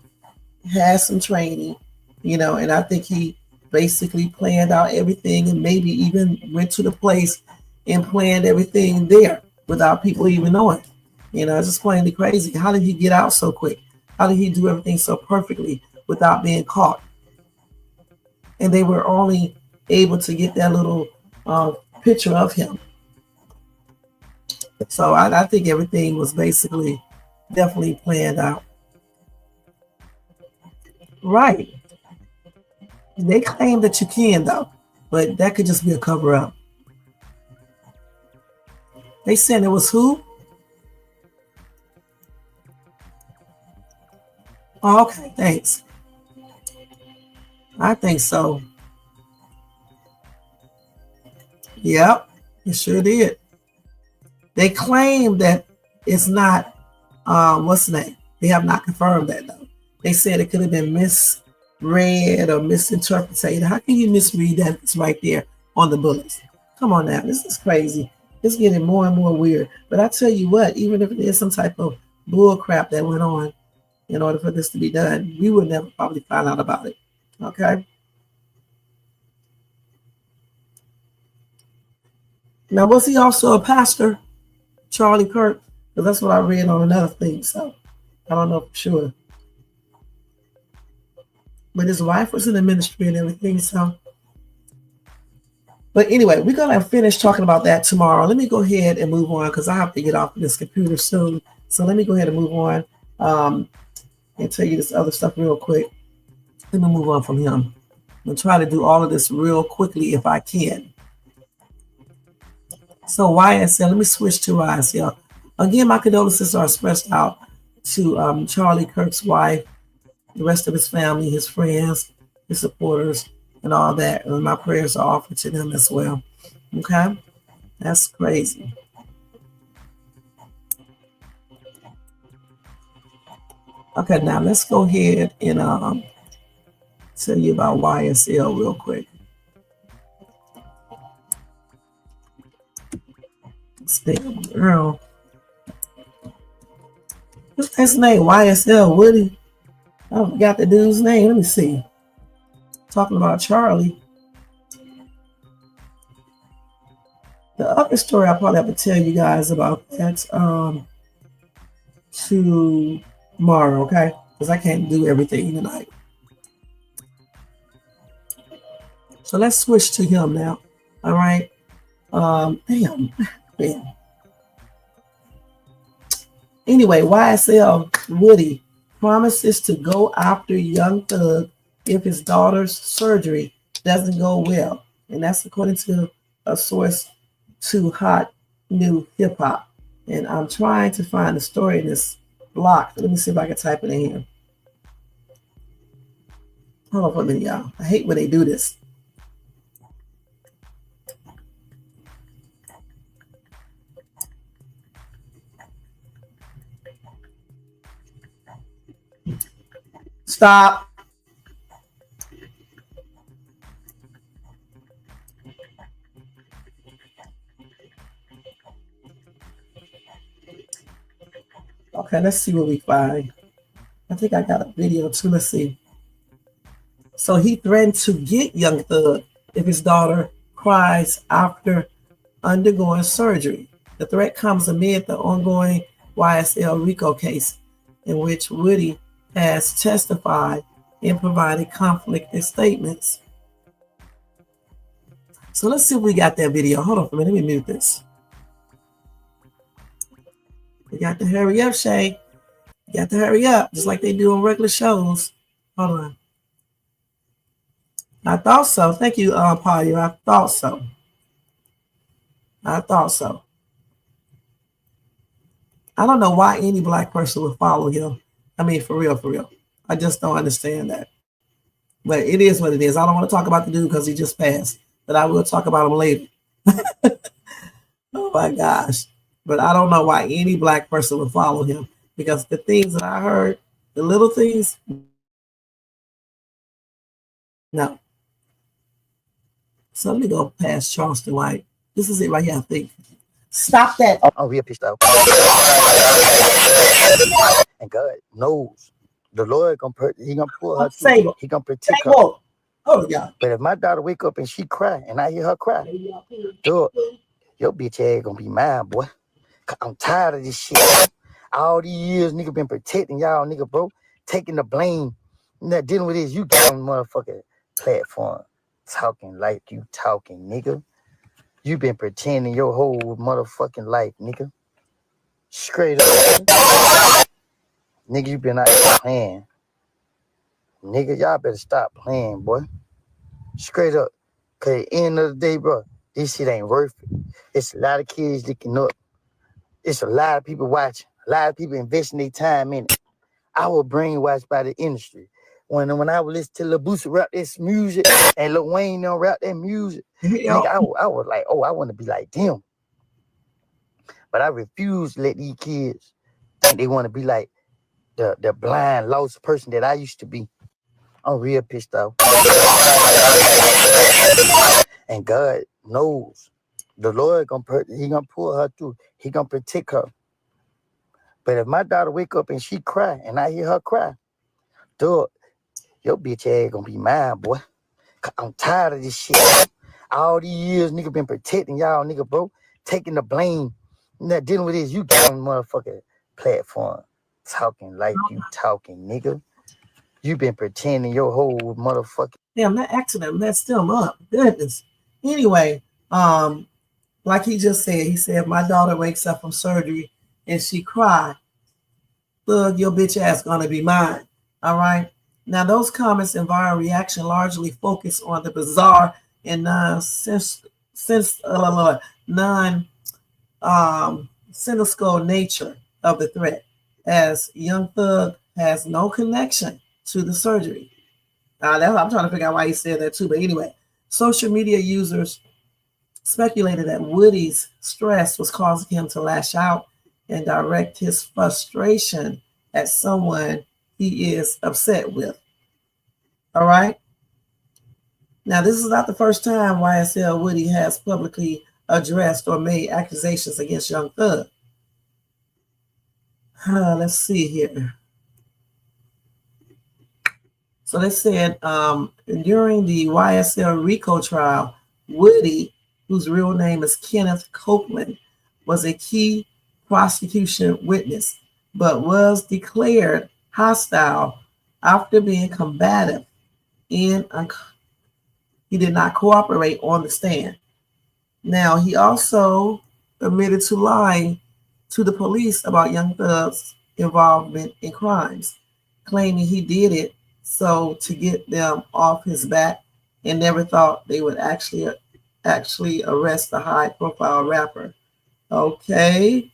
has some training, you know, and I think he basically planned out everything and maybe even went to the place and planned everything there without people even knowing. You know, it's just plainly crazy. How did he get out so quick? How did he do everything so perfectly without being caught? And they were only able to get that little picture of him. So I think everything was basically definitely planned out. Right. They claim that you can though, but that could just be a cover up. They said it was who? Oh, okay, thanks. I think so. Yep, it sure did. They claim that it's not, what's the name? They have not confirmed that though. They said it could have been misread or misinterpreted. How can you misread that? It's right there on the bullets. Come on now, this is crazy. It's getting more and more weird. But I tell you what, even if there's some type of bull crap that went on in order for this to be done, we would never probably find out about it. Okay? Now, was he also a pastor, Charlie Kirk? Because that's what I read on another thing, so I don't know for sure. But his wife was in the ministry and everything, so. But anyway, we're going to finish talking about that tomorrow. Let me go ahead and move on because I have to get off of this computer soon. So let me go ahead and move on and tell you this other stuff real quick. Let me move on from him. I'm going to try to do all of this real quickly if I can. So YSL, let me switch to YSL. Again, my condolences are expressed out to Charlie Kirk's wife, the rest of his family, his friends, his supporters, and all that. And my prayers are offered to them as well. Okay? That's crazy. Okay, now let's go ahead and tell you about YSL real quick. Damn, girl. What's his name? YSL Woody. I forgot the dude's name. Let me see. Talking about Charlie. The other story I probably have to tell you guys about that tomorrow, okay? Because I can't do everything tonight. So let's switch to him now. All right. Damn. Anyway, YSL Woody promises to go after Young Thug if his daughter's surgery doesn't go well. And that's according to a source to Hot New Hip Hop. And I'm trying to find the story in this block. Let me see if I can type it in here. Hold on for a minute, y'all. I hate when they do this. Stop. Okay, let's see what we find. I think I got a video too. Let's see. So he threatened to get Young Thug if his daughter cries after undergoing surgery. The threat comes amid the ongoing YSL RICO case, in which Woody has testified and provided conflicting statements. So let's see if we got that video. Hold on for a minute. Let me mute this. We got to hurry up, Shay. You got to hurry up, just like they do on regular shows. Hold on. I thought so. Thank you, Paulie. I thought so. I don't know why any black person would follow him. I mean, for real. I just don't understand that. But it is what it is. I don't want to talk about the dude because he just passed. But I will talk about him later. Oh my gosh. But I don't know why any black person would follow him. Because the things that I heard, the little things, no. So let me go past Charleston White. This is it right here, I think. Stop that. I'm real pissed off. And God knows the Lord he gonna pull her through. He gonna protect her. Oh yeah. But if my daughter wake up and she cry and I hear her cry, dude, your bitch ass gonna be mine, boy. I'm tired of this shit. All these years, nigga been protecting y'all, nigga, bro. Taking the blame. Not dealing with this. You get on the motherfucking platform talking like you talking, nigga. You been pretending your whole motherfucking life, nigga. Straight up, nigga. Nigga, you been out here playing. Nigga, y'all better stop playing, boy. Straight up. Cause at the end of the day, bro, this shit ain't worth it. It's a lot of kids looking up. It's a lot of people watching. A lot of people investing their time in it. I was brainwashed by the industry. When I would listen to Lil Boosie rap this music and Lil Wayne rap that music, nigga, I was like, oh, I want to be like them. But I refuse to let these kids think they want to be like the blind, lost person that I used to be. I'm real pissed off. And God knows the Lord he gonna pull her through. He gonna protect her. But if my daughter wake up and she cry and I hear her cry, dude, your bitch ass gonna be mine, boy. I'm tired of this shit. All these years, nigga been protecting y'all, nigga, bro. Taking the blame. Not dealing with this. You get on the motherfucking platform talking like you talking, nigga. You been pretending your whole motherfucking. Damn, that accident messed him up. Goodness. Anyway, like he just said, he said, if my daughter wakes up from surgery and she cry, Thug, your bitch ass gonna be mine. All right. Now, those comments and viral reaction largely focus on the bizarre and cynical nature of the threat, as Young Thug has no connection to the surgery. I'm trying to figure out why he said that too. But anyway, social media users speculated that Woody's stress was causing him to lash out and direct his frustration at someone he is upset with. All right. Now, this is not the first time YSL Woody has publicly addressed or made accusations against Young Thug. Let's see here. So they said during the YSL RICO trial, Woody, whose real name is Kenneth Copeland, was a key prosecution witness, but was declared hostile after being combative and he did not cooperate on the stand. Now, he also admitted to lying to the police about Young Thug's involvement in crimes, claiming he did it so to get them off his back and never thought they would actually arrest the high-profile rapper. Okay.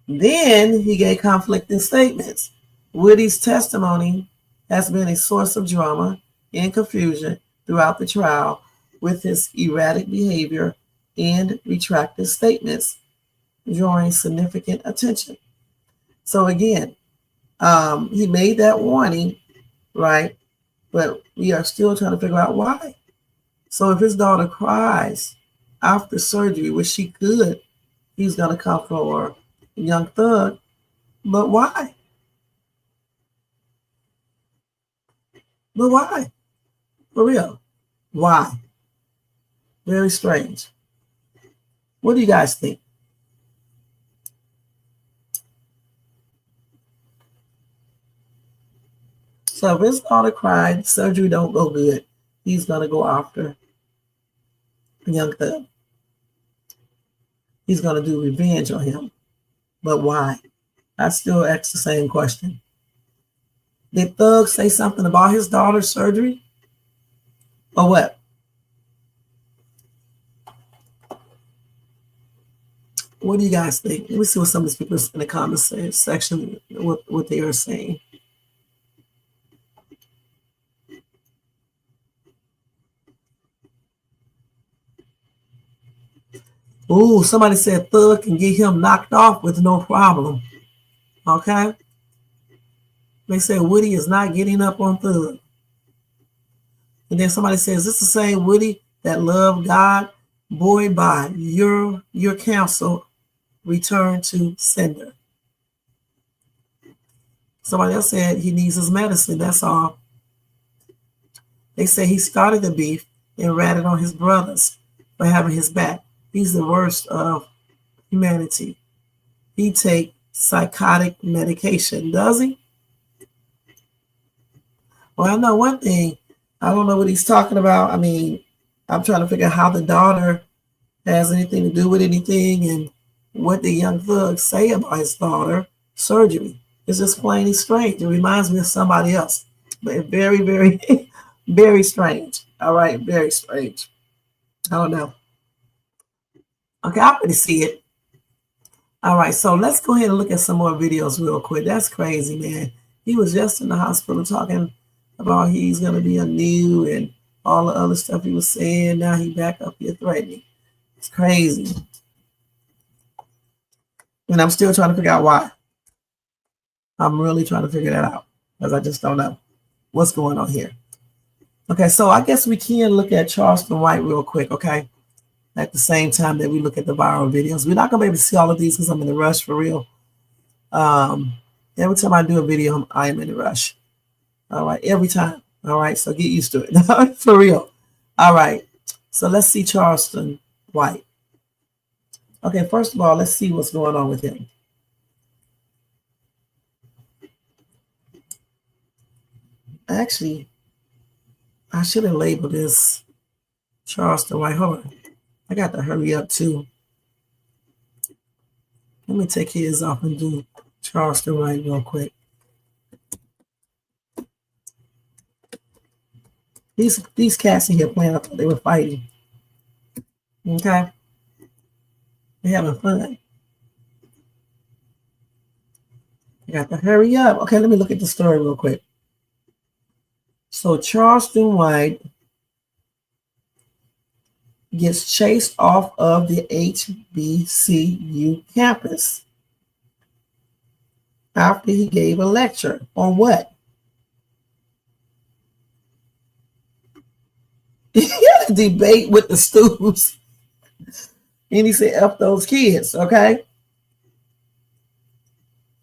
Then he gave conflicting statements. Woody's testimony has been a source of drama and confusion throughout the trial, with his erratic behavior and retracted statements drawing significant attention. So again, he made that warning, right? But we are still trying to figure out why. So if his daughter cries after surgery, which she could, he's going to come for Young Thug. But why? But why? For real. Why? Very strange. What do you guys think? So if his daughter cried, surgery don't go good, he's going to go after Young Thug. He's going to do revenge on him. But why? I still ask the same question. Did Thug say something about his daughter's surgery? Or what? What do you guys think? Let me see what some of these people in the comments section, what they are saying. Ooh, somebody said Thug can get him knocked off with no problem. Okay? They said Woody is not getting up on Thug. And then somebody says, this is the same Woody that loved God? Boy, by your counsel, return to sender. Somebody else said he needs his medicine, that's all. They say he started the beef and ratted on his brothers for having his back. He's the worst of humanity. He take psychotic medication, does he? Well, I know one thing. I don't know what he's talking about. I mean, I'm trying to figure out how the daughter has anything to do with anything and what the Young Thug say about his daughter surgery. It's just plain strange. It reminds me of somebody else. But very, very, very strange. All right, very strange. I don't know. Okay, I'm going to see it. All right, so let's go ahead and look at some more videos real quick. That's crazy, man. He was just in the hospital talking about he's going to be a new and all the other stuff he was saying. Now he back up here threatening. It's crazy. And I'm still trying to figure out why. I'm really trying to figure that out because I just don't know what's going on here. Okay, so I guess we can look at Charleston White real quick, okay? At the same time that we look at the viral videos. We're not going to be able to see all of these because I'm in a rush for real. Every time I do a video, I am in a rush. All right, every time. All right, so get used to it. For real. All right, so let's see Charleston White. Okay, first of all, let's see what's going on with him. Actually, I should have labeled this Charleston White. Hold on. I got to hurry up too. Let me take his off and do Charleston White real quick. These cats in here playing, I thought they were fighting. Okay. They're having fun. I got to hurry up. Okay, let me look at the story real quick. So Charleston White gets chased off of the HBCU campus. after he gave a lecture on what? He had a debate with the students, and he said, F those kids, okay?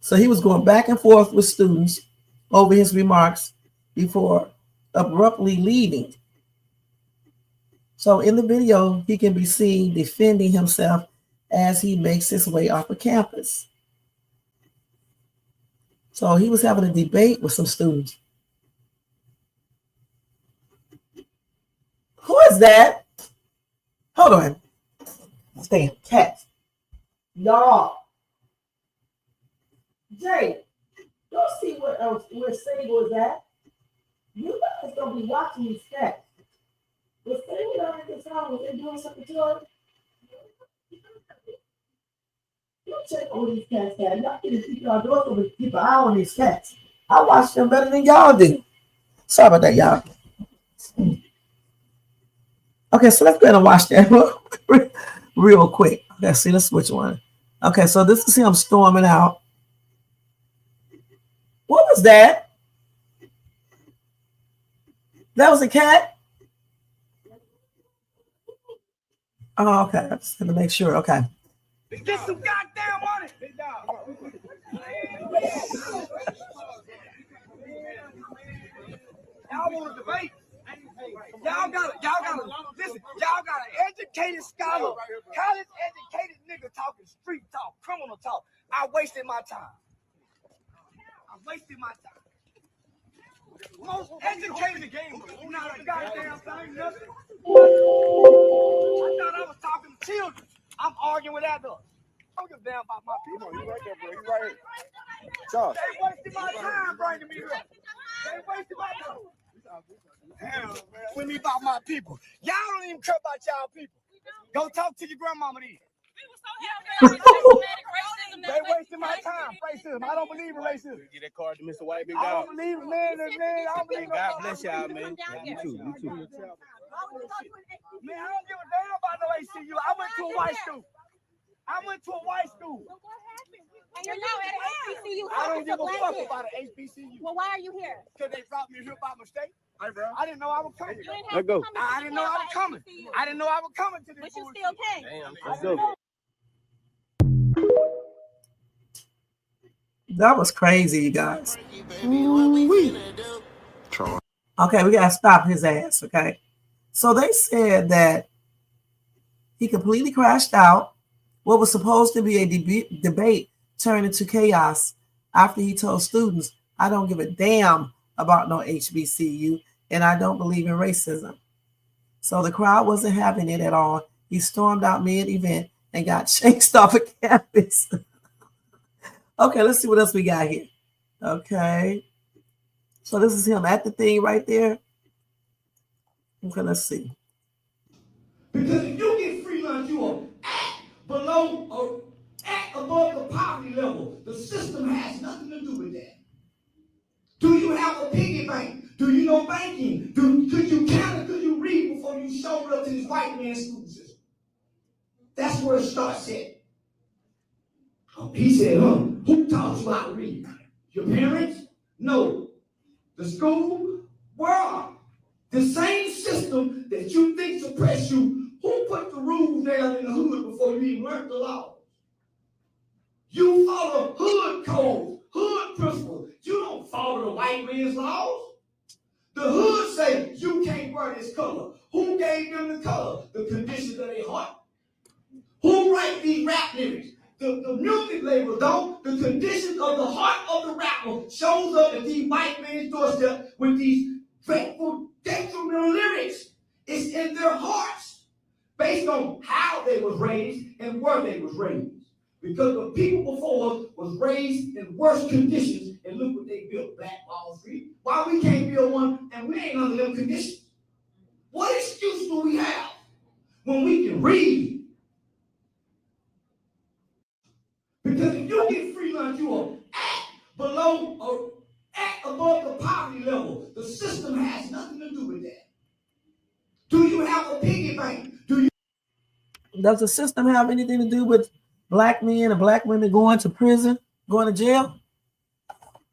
So he was going back and forth with students over his remarks before abruptly leaving. So in the video, he can be seen defending himself as he makes his way off of campus. So he was having a debate with some students. Who is that? Hold on. Damn, cat. Y'all. Jay, go see what else, where Sable is at. You guys gonna be watching these cats. Was Sable down at this house? Was they doing something to her? You check on these cats, Dad. Y'all can keep y'all doors open, keep an eye on these cats. I watch them better than y'all do. Sorry about that, y'all. Okay, so let's go ahead and watch that real quick. Let's see, let's switch one. Okay, so this is him storming out. What was that? That was a cat? Oh, okay. I just had to make sure. Okay. Get some goddamn money. Y'all want to debate? Y'all got listen. Y'all got an educated scholar, college educated nigga talking street talk, criminal talk. I wasted my time. Most educated game, not a goddamn thing, nothing. I thought I was talking to children. I'm arguing with adults. I don't give a damn about my people. You right there, bro. You right here. Charles. They wasted my time bringing me here. They wasted my time. Damn, man. With me about my people. Y'all don't even care about y'all people. Go talk to your grandmama then. They wasted my time. Racism. I don't believe in racism. Get that card to Mr. White, big I dog. don't believe in man. I don't believe in God bless y'all, man. You too. Man, I don't give a damn about no HCU. I went to a white school. And you're now at an HBCU. I don't give a fuck about an HBCU. Well, why are you here? Because they brought me here by mistake. Hey, bro. I didn't know I was coming. You didn't Let go. I didn't know I was coming. I didn't know I was coming to this. But you still came. Damn, let's go. That was crazy, you guys. Okay, we gotta stop his ass, okay? So they said that he completely crashed out. What was supposed to be a debate turned into chaos after he told students, I don't give a damn about no HBCU and I don't believe in racism. So the crowd wasn't having it at all. He stormed out mid-event and got chased off of campus. Okay, let's see what else we got here. Okay. So this is him at the thing right there. Okay, let's see. Because if you get free lunch, you will act below or act above the poverty level. The system has nothing to do with that. Do you have a piggy bank? Do you know banking? Could you count it? Could you read before you showed up to this white man's school system? That's where it starts at. He said, who taught you how to read? Your parents? No. The school? Where? The same system that you think suppress you, who put the rules down in the hood before you even learned the law? You follow hood codes, hood principles. You don't follow the white man's laws. The hood say you can't wear this color. Who gave them the color? The conditions of their heart. Who write these rap lyrics? The music label don't. The conditions of the heart of the rapper shows up at these white men's doorstep with these faithful, detrimental lyrics. It's in their hearts based on how they was raised and where they was raised. Because the people before us was raised in worse conditions, and look what they built, Black Wall Street. Why we can't build one and we ain't under them conditions? What excuse do we have when we can read? Because if you get free lunch, you will act below or act above the poverty level. The system has nothing to do with that. Do you have a piggy bank? Does the system have anything to do with black men and black women going to prison, going to jail?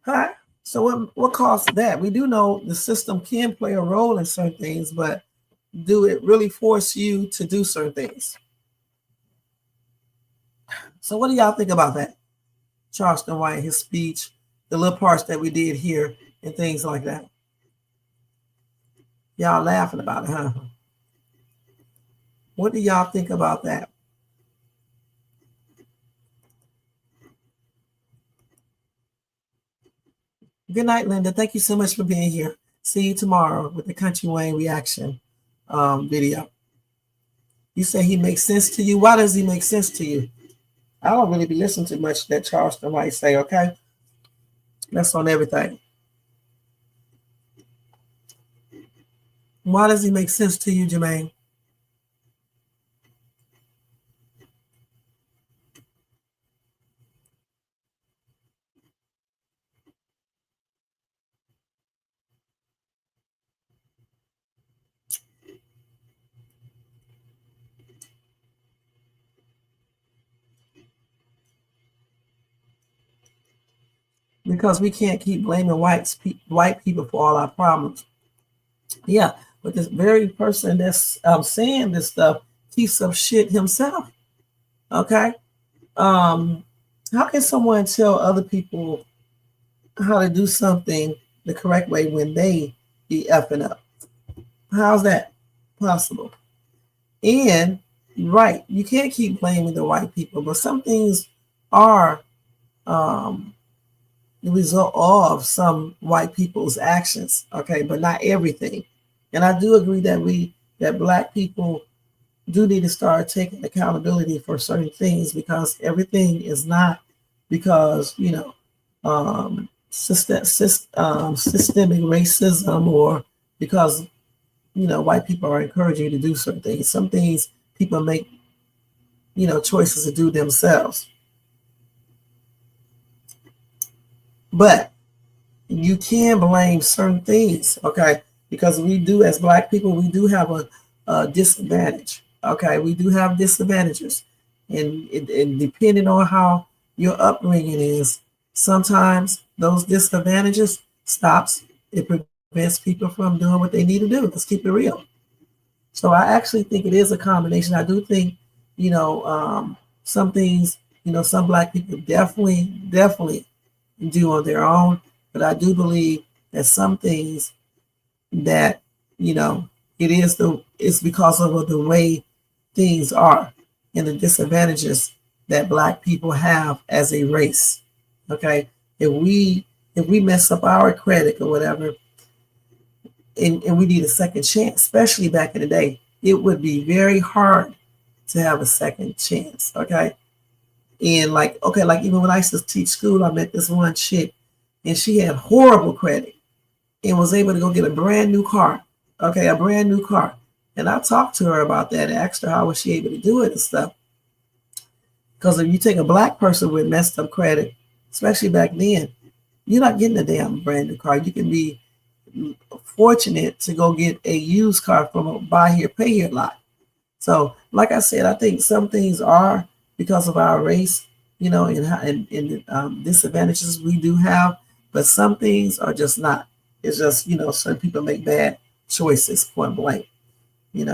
Huh? So what caused that? We do know the system can play a role in certain things, but do it really force you to do certain things? So what do y'all think about that? Charleston White, his speech, the little parts that we did here, and things like that. Y'all laughing about it, huh? What do y'all think about that? Good night, Linda. Thank you so much for being here. See you tomorrow with the Country Wayne reaction video. You say he makes sense to you. Why does he make sense to you? I don't really be listening to much that Charleston White say, okay? That's on everything. Why does he make sense to you, Jermaine? Because we can't keep blaming white people for all our problems. Yeah, but this very person that's saying this stuff keeps up shit himself. Okay, how can someone tell other people how to do something the correct way when they be effing up? How's that possible? And right, you can't keep blaming the white people, but some things are the result of some white people's actions, okay, but not everything. And I do agree that black people do need to start taking accountability for certain things, because everything is not because systemic racism, or because white people are encouraging you to do certain things. Some things people make choices to do themselves. But you can blame certain things, okay? Because we do, as black people, we do have a disadvantage, okay? We do have disadvantages. And depending on how your upbringing is, sometimes those disadvantages it prevents people from doing what they need to do. Let's keep it real. So I actually think it is a combination. I do think, some things, some black people definitely do on their own, but I do believe that some things that it's because of the way things are and the disadvantages that black people have as a race. Okay, if we mess up our credit or whatever, and we need a second chance, especially back in the day, it would be very hard to have a second chance. Okay. And like even when I used to teach school, I met this one chick and she had horrible credit and was able to go get a brand new car. Okay, a brand new car. And I talked to her about that and asked her how was she able to do it and stuff. Because if you take a black person with messed up credit, especially back then, you're not getting a damn brand new car. You can be fortunate to go get a used car from a buy here, pay here lot. So like I said, I think some things are because of our race, and disadvantages we do have, but some things are just not. It's just, certain people make bad choices, point blank.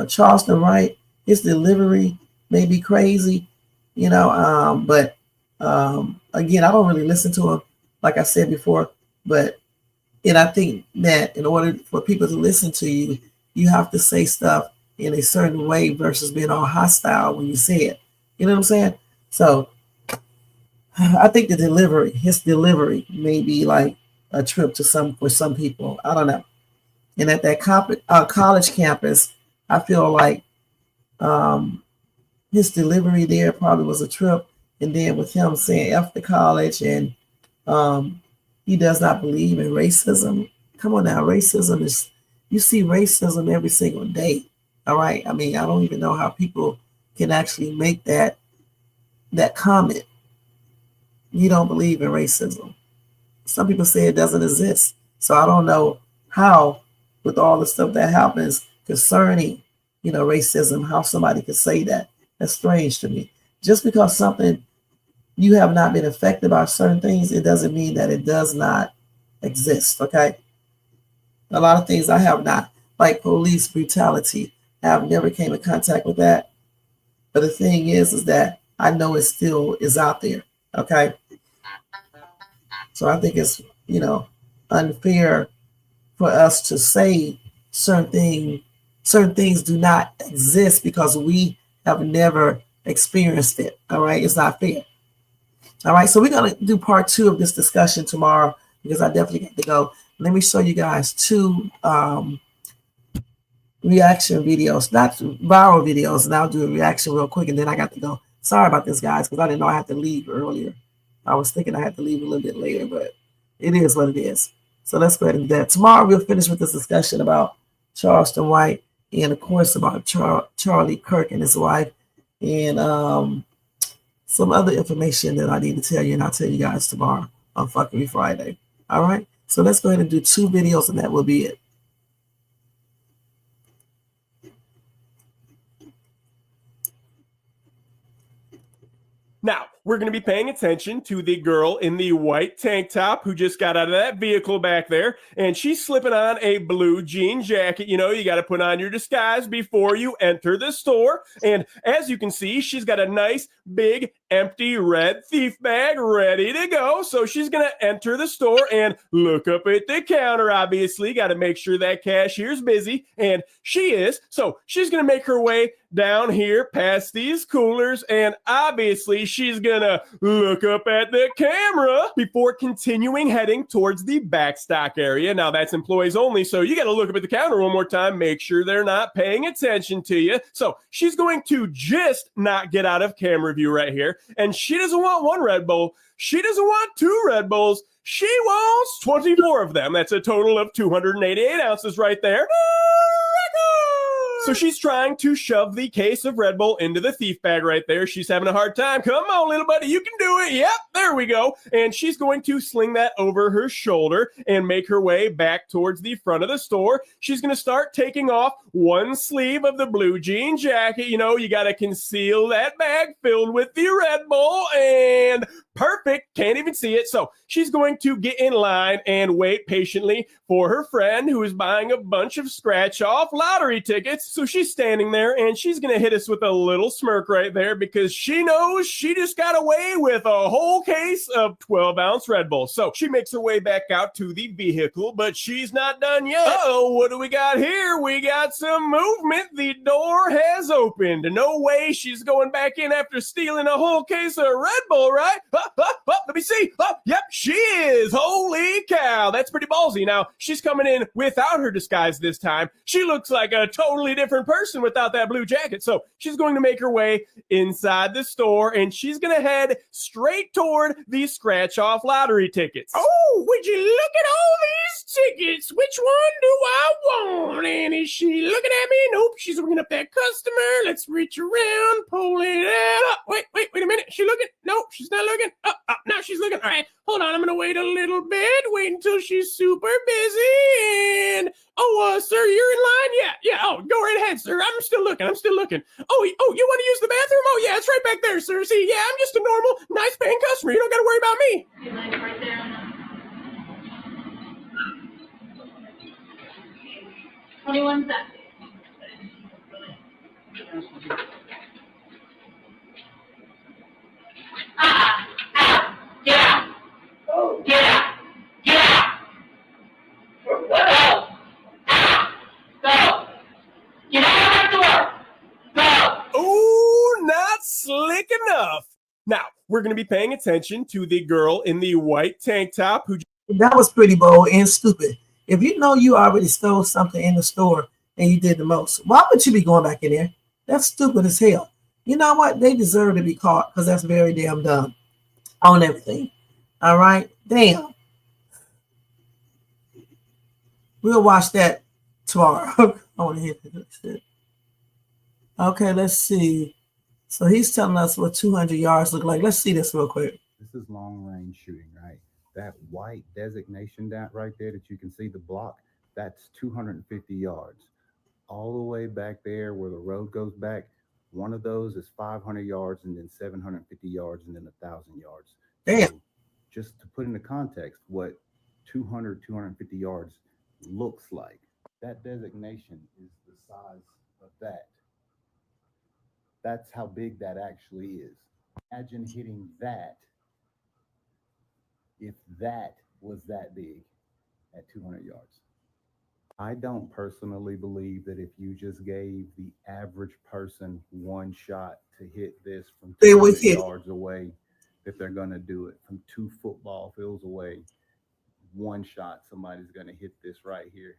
Charleston Wright, his delivery may be crazy, but again, I don't really listen to him, like I said before, and I think that in order for people to listen to you, you have to say stuff in a certain way versus being all hostile when you say it. You know what I'm saying? So I think his delivery may be like a trip for some people. I don't know. And at that college campus, I feel like his delivery there probably was a trip. And then with him saying F the college and he does not believe in racism. Come on now, racism is, you see racism every single day. All right. I mean, I don't even know how people can actually make that comment. You don't believe in racism. Some people say it doesn't exist. So I don't know how, with all the stuff that happens concerning, racism, how somebody could say that. That's strange to me. Just because you have not been affected by certain things, it doesn't mean that it does not exist. Okay, a lot of things I have not, like police brutality. I've never came in contact with that. But the thing is that I know it still is out there. Okay, so I think it's unfair for us to say certain thing, certain things do not exist because we have never experienced it. All right, it's not fair. All right, so we're gonna do part 2 of this discussion tomorrow because I definitely got to go. Let me show you guys 2 reaction videos, not viral videos, and I'll do a reaction real quick, and then I got to go. Sorry about this, guys, because I didn't know I had to leave earlier. I was thinking I had to leave a little bit later, but it is what it is. So let's go ahead and do that. Tomorrow we'll finish with this discussion about Charleston White and, of course, about Charlie Kirk and his wife, and some other information that I need to tell you, and I'll tell you guys tomorrow on Fuckery Friday. All right? So let's go ahead and do 2 videos, and that will be it. Now, we're going to be paying attention to the girl in the white tank top who just got out of that vehicle back there, and she's slipping on a blue jean jacket. You know, you got to put on your disguise before you enter the store. And as you can see, she's got a nice, big, empty red thief bag ready to go. So she's going to enter the store and look up at the counter, obviously. Got to make sure that cashier's busy, and she is. So she's going to make her way down here past these coolers, and obviously she's gonna look up at the camera before continuing heading towards the back stock area. Now that's employees only, so you gotta look up at the counter one more time, make sure they're not paying attention to you. So she's going to just not get out of camera view right here, and she doesn't want 1 Red Bull, she doesn't want 2 Red Bulls, she wants 24 of them. That's a total of 288 ounces right there. So she's trying to shove the case of Red Bull into the thief bag right there. She's having a hard time. Come on, little buddy, you can do it. Yep, there we go. And she's going to sling that over her shoulder and make her way back towards the front of the store. She's going to start taking off 1 sleeve of the blue jean jacket. You know, you got to conceal that bag filled with the Red Bull, and perfect. Can't even see it. So she's going to get in line and wait patiently for her friend who is buying a bunch of scratch-off lottery tickets. So she's standing there, and she's going to hit us with a little smirk right there because she knows she just got away with a whole case of 12-ounce Red Bull. So she makes her way back out to the vehicle, but she's not done yet. Uh-oh, what do we got here? We got some movement. The door has opened. No way she's going back in after stealing a whole case of Red Bull, right? Let me see. Yep, she is. Holy cow. That's pretty ballsy. Now, she's coming in without her disguise this time. She looks like a totally different person without that blue jacket. So she's going to make her way inside the store, and she's going to head straight toward the scratch-off lottery tickets. Oh, would you look at all these tickets? Which one do I want? And is she looking at me? Nope, she's looking up that customer. Let's reach around, pull it out. Wait a minute. She looking? Nope, she's not looking. Now she's looking. All right, hold on. I'm going to wait a little bit. Wait until she's super busy. And, sir, you're in line? Yeah. Oh, go right ahead, sir. I'm still looking. Oh, you want to use the bathroom? Oh, yeah, it's right back there, sir. See, yeah, I'm just a normal, nice paying customer. You don't got to worry about me. Your line's right there on the 21 seconds. Get out! Get out! Get out! Go! Go! Get out of that door! Go! Ooh, not slick enough. Now, we're going to be paying attention to the girl in the white tank top who... That was pretty bold and stupid. If you know you already stole something in the store and you did the most, why would you be going back in there? That's stupid as hell. You know what? They deserve to be caught because that's very damn dumb on everything. All right? Damn. We'll watch that tomorrow. I want to hear that. Okay, let's see. So he's telling us what 200 yards look like. Let's see this real quick. This is long range shooting, right? That white designation that right there that you can see the block, that's 250 yards. All the way back there where the road goes back, one of those is 500 yards and then 750 yards and then 1,000 yards. Damn. So just to put into context, what 200, 250 yards looks like. That designation is the size of that. That's how big that actually is. Imagine hitting that if that was that big at 200 yards. I don't personally believe that if you just gave the average person one shot to hit this from They would 200 hit. yards away, that they're going to do it from 2 football fields away. One shot, somebody's going to hit this right here.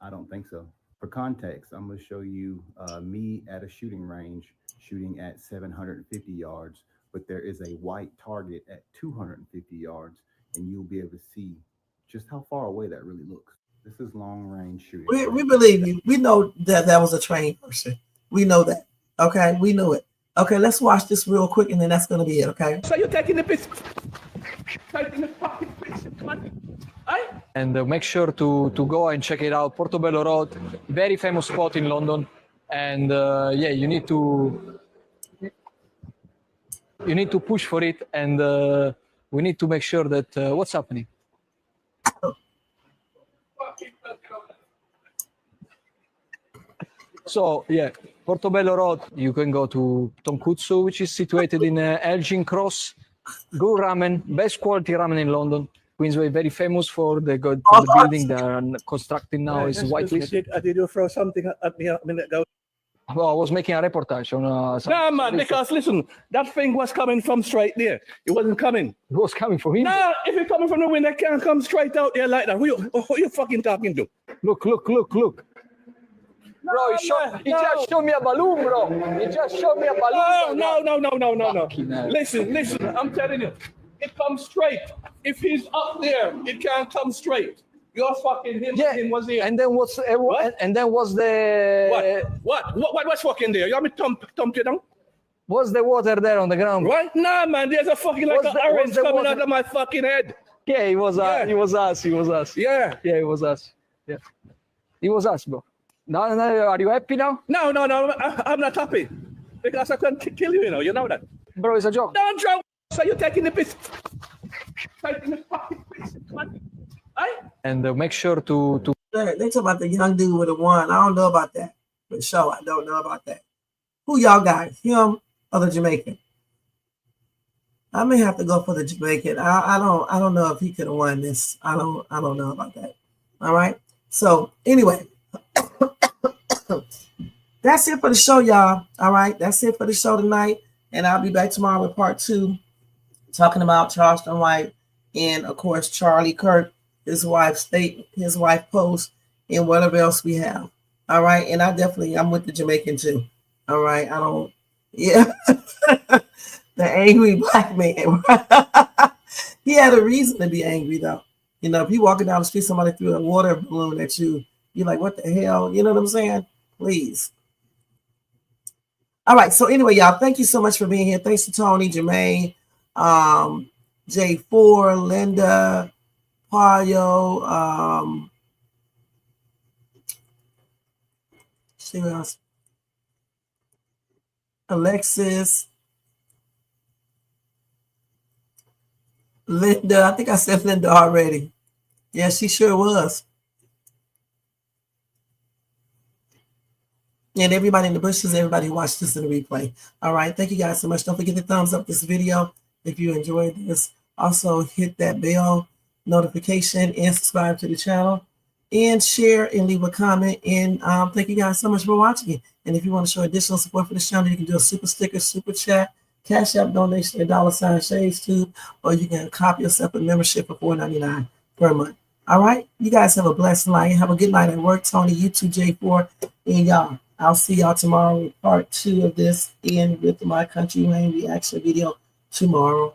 I don't think so. For context, I'm going to show you me at a shooting range shooting at 750 yards, but there is a white target at 250 yards, and you'll be able to see just how far away that really looks. This is long range shooting. We believe you. We know that that was a trained person. We know that. Okay, we knew it. Okay, let's watch this real quick, and then that's going to be it. Okay. So you're taking the piss. Taking the fucking piss. And make sure to go and check it out. Portobello Road, very famous spot in London, and yeah, you need to push for it, and we need to make sure that what's happening. So yeah, Portobello Road, you can go to Tonkutsu, which is situated in Elgin Cross. Good ramen, best quality ramen in London. Queensway, very famous for the building they are constructing now is whitelist. Did you throw something at me a minute ago? Well, I was making a reportage on. Nah, man, because listen, that thing was coming from straight there. It wasn't coming. It was coming from him. Nah, if it's coming from the wind, it can't come straight out there like that. Who you fucking talking to? Look. Bro, he just showed me a balloon, bro. He just showed me a balloon. No. Listen, I'm telling you, it comes straight. If he's up there, it can't come straight. You're fucking him was here. And then what's What? and then was the What's fucking there? You want me to thump you down? was the water there on the ground? What? Nah, man, there's a fucking like an orange coming out of my fucking head. Yeah, it was us. Yeah. Yeah, it was us. Yeah, it was us, bro. No, are you happy now? No, I'm not happy. Because I can kill you, you know that. Bro, it's a joke. Don't joke. So you're taking the piss. Taking the fucking piss. And make sure to They talk about the young dude with the one. I don't know about that. For sure, I don't know about that. Who y'all got? Him or the Jamaican? I may have to go for the Jamaican. I don't know if he could have won this. I don't know about that. All right. So anyway, that's it for the show, y'all. All right, that's it for the show tonight, and I'll be back tomorrow with part 2, talking about Charleston White and of course Charlie Kirk, his wife's post, and whatever else we have. All right, and I'm with the Jamaican too. All right, the angry black man. He had a reason to be angry though. You know, if you walking down the street, somebody threw a water balloon at you, you're like, what the hell? You know what I'm saying? Please. All right. So anyway, y'all, thank you so much for being here. Thanks to Tony, Jermaine, J4, Linda, Payo, see what else? Alexis, Linda. I think I said Linda already. Yeah, she sure was. And everybody in the bushes, everybody who watched this in the replay. All right. Thank you guys so much. Don't forget to thumbs up this video if you enjoyed this. Also, hit that bell notification and subscribe to the channel. And share and leave a comment. And thank you guys so much for watching. And if you want to show additional support for the channel, you can do a super sticker, super chat, Cash App donation, $, Shades Tube, or you can copy yourself a membership for $4.99 per month. All right. You guys have a blessed night. Have a good night at work, Tony, YouTube, J4, and y'all. I'll see y'all tomorrow with part 2 of this and with my country rain reaction video tomorrow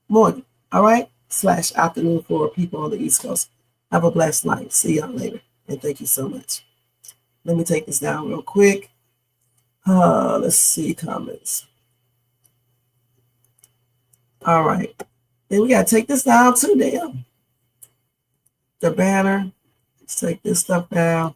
morning. All right. / afternoon for people on the East Coast. Have a blessed night. See y'all later. And thank you so much. Let me take this down real quick. Let's see comments. All right. Then we got to take this down too, damn. The banner. Let's take this stuff down.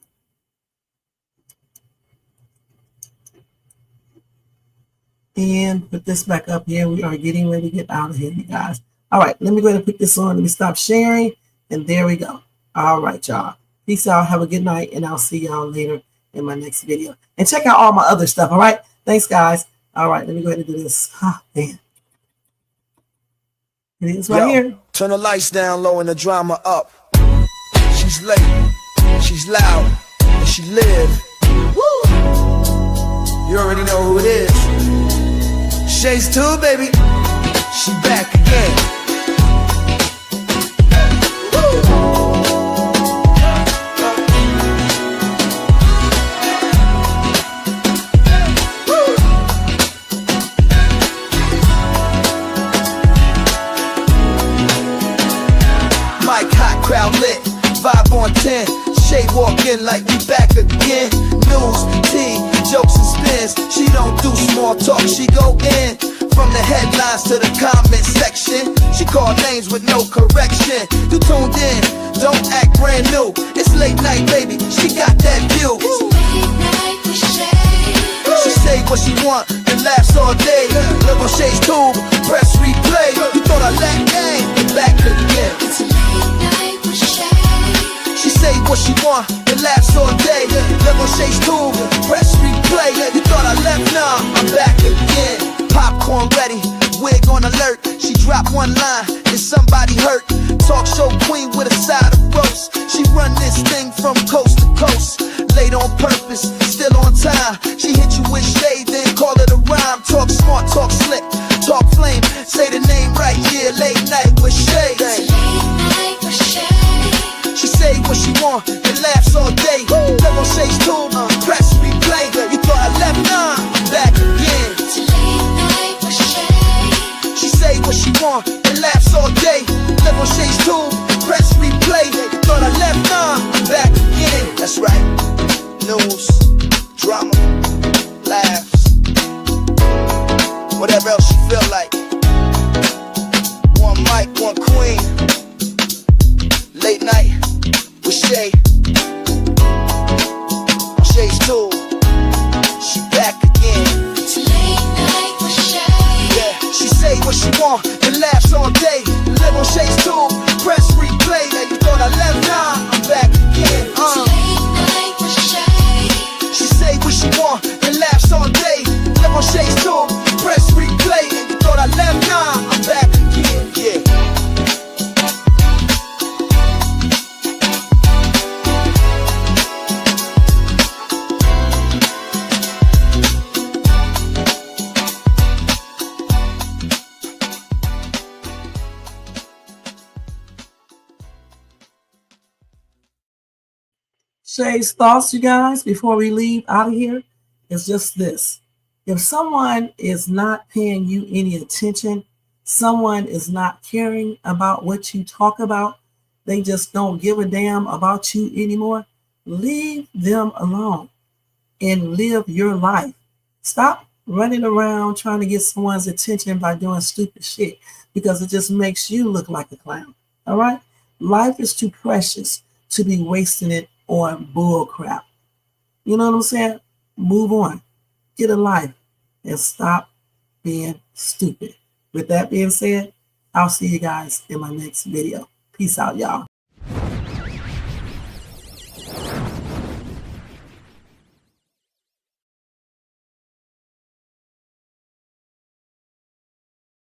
And put this back up here. We are getting ready to get out of here, you guys. All right, let me go ahead and put this on. Let me stop sharing. And there we go. All right, y'all. Peace out. Have a good night. And I'll see y'all later in my next video. And check out all my other stuff. All right. Thanks, guys. All right, let me go ahead and do this. Man. It is right here. Turn the lights down low and the drama up. She's late, she's loud, and she live. Woo! You already know who it is. Shades 2, baby. She back again. Mic hot, crowd lit, vibe on 10. Shay walk in like we back again. News, tea, jokes and spins. She don't do small talk, she go in. From the headlines to the comment section, she call names with no correction. You tuned in, don't act brand new. It's late night, baby, she got that view. She say what she want and laughs all day. Live on Shay's tube, press replay. You thought I let game, back again. She say what she want and laughs all day. Live on Shay's tube, press replay. You thought I left, nah, I'm back again. Popcorn ready, wig on alert. She dropped one line and somebody hurt. Talk show queen with a side of roast. She run this thing from coast to coast. Late on purpose, still on time. She hit you with shade, then call it a rhyme. Talk smart, talk slick, talk flame. Say the name right, yeah, late night with Shay. She say what she want and laughs all day. Live on Shay's tube, press replay. You thought I left, nah, I'm back again. She say what she want and laughs all day. Live on Shay's tube, press replay. You thought I left, nah, I'm back again. That's right. News, drama, laughs, whatever else you feel like. One mic, one queen. Late night with Shay. On Shay's tube, she back again. Yeah, she say what she want and laughs all day. Live on Shay's tube, press replay. You thought I left, nah, I'm back again. She say what she want and laughs all day. Live on Shay's tube, press replay. You thought I left, nah, I'm back again. Yeah. Shay's thoughts, you guys, before we leave out of here, is just this. If someone is not paying you any attention, someone is not caring about what you talk about, they just don't give a damn about you anymore, leave them alone and live your life. Stop running around trying to get someone's attention by doing stupid shit, because it just makes you look like a clown. All right? Life is too precious to be wasting it on bull crap. You know what I'm saying? Move on. Get a life and stop being stupid. With that being said, I'll see you guys in my next video. Peace out, y'all.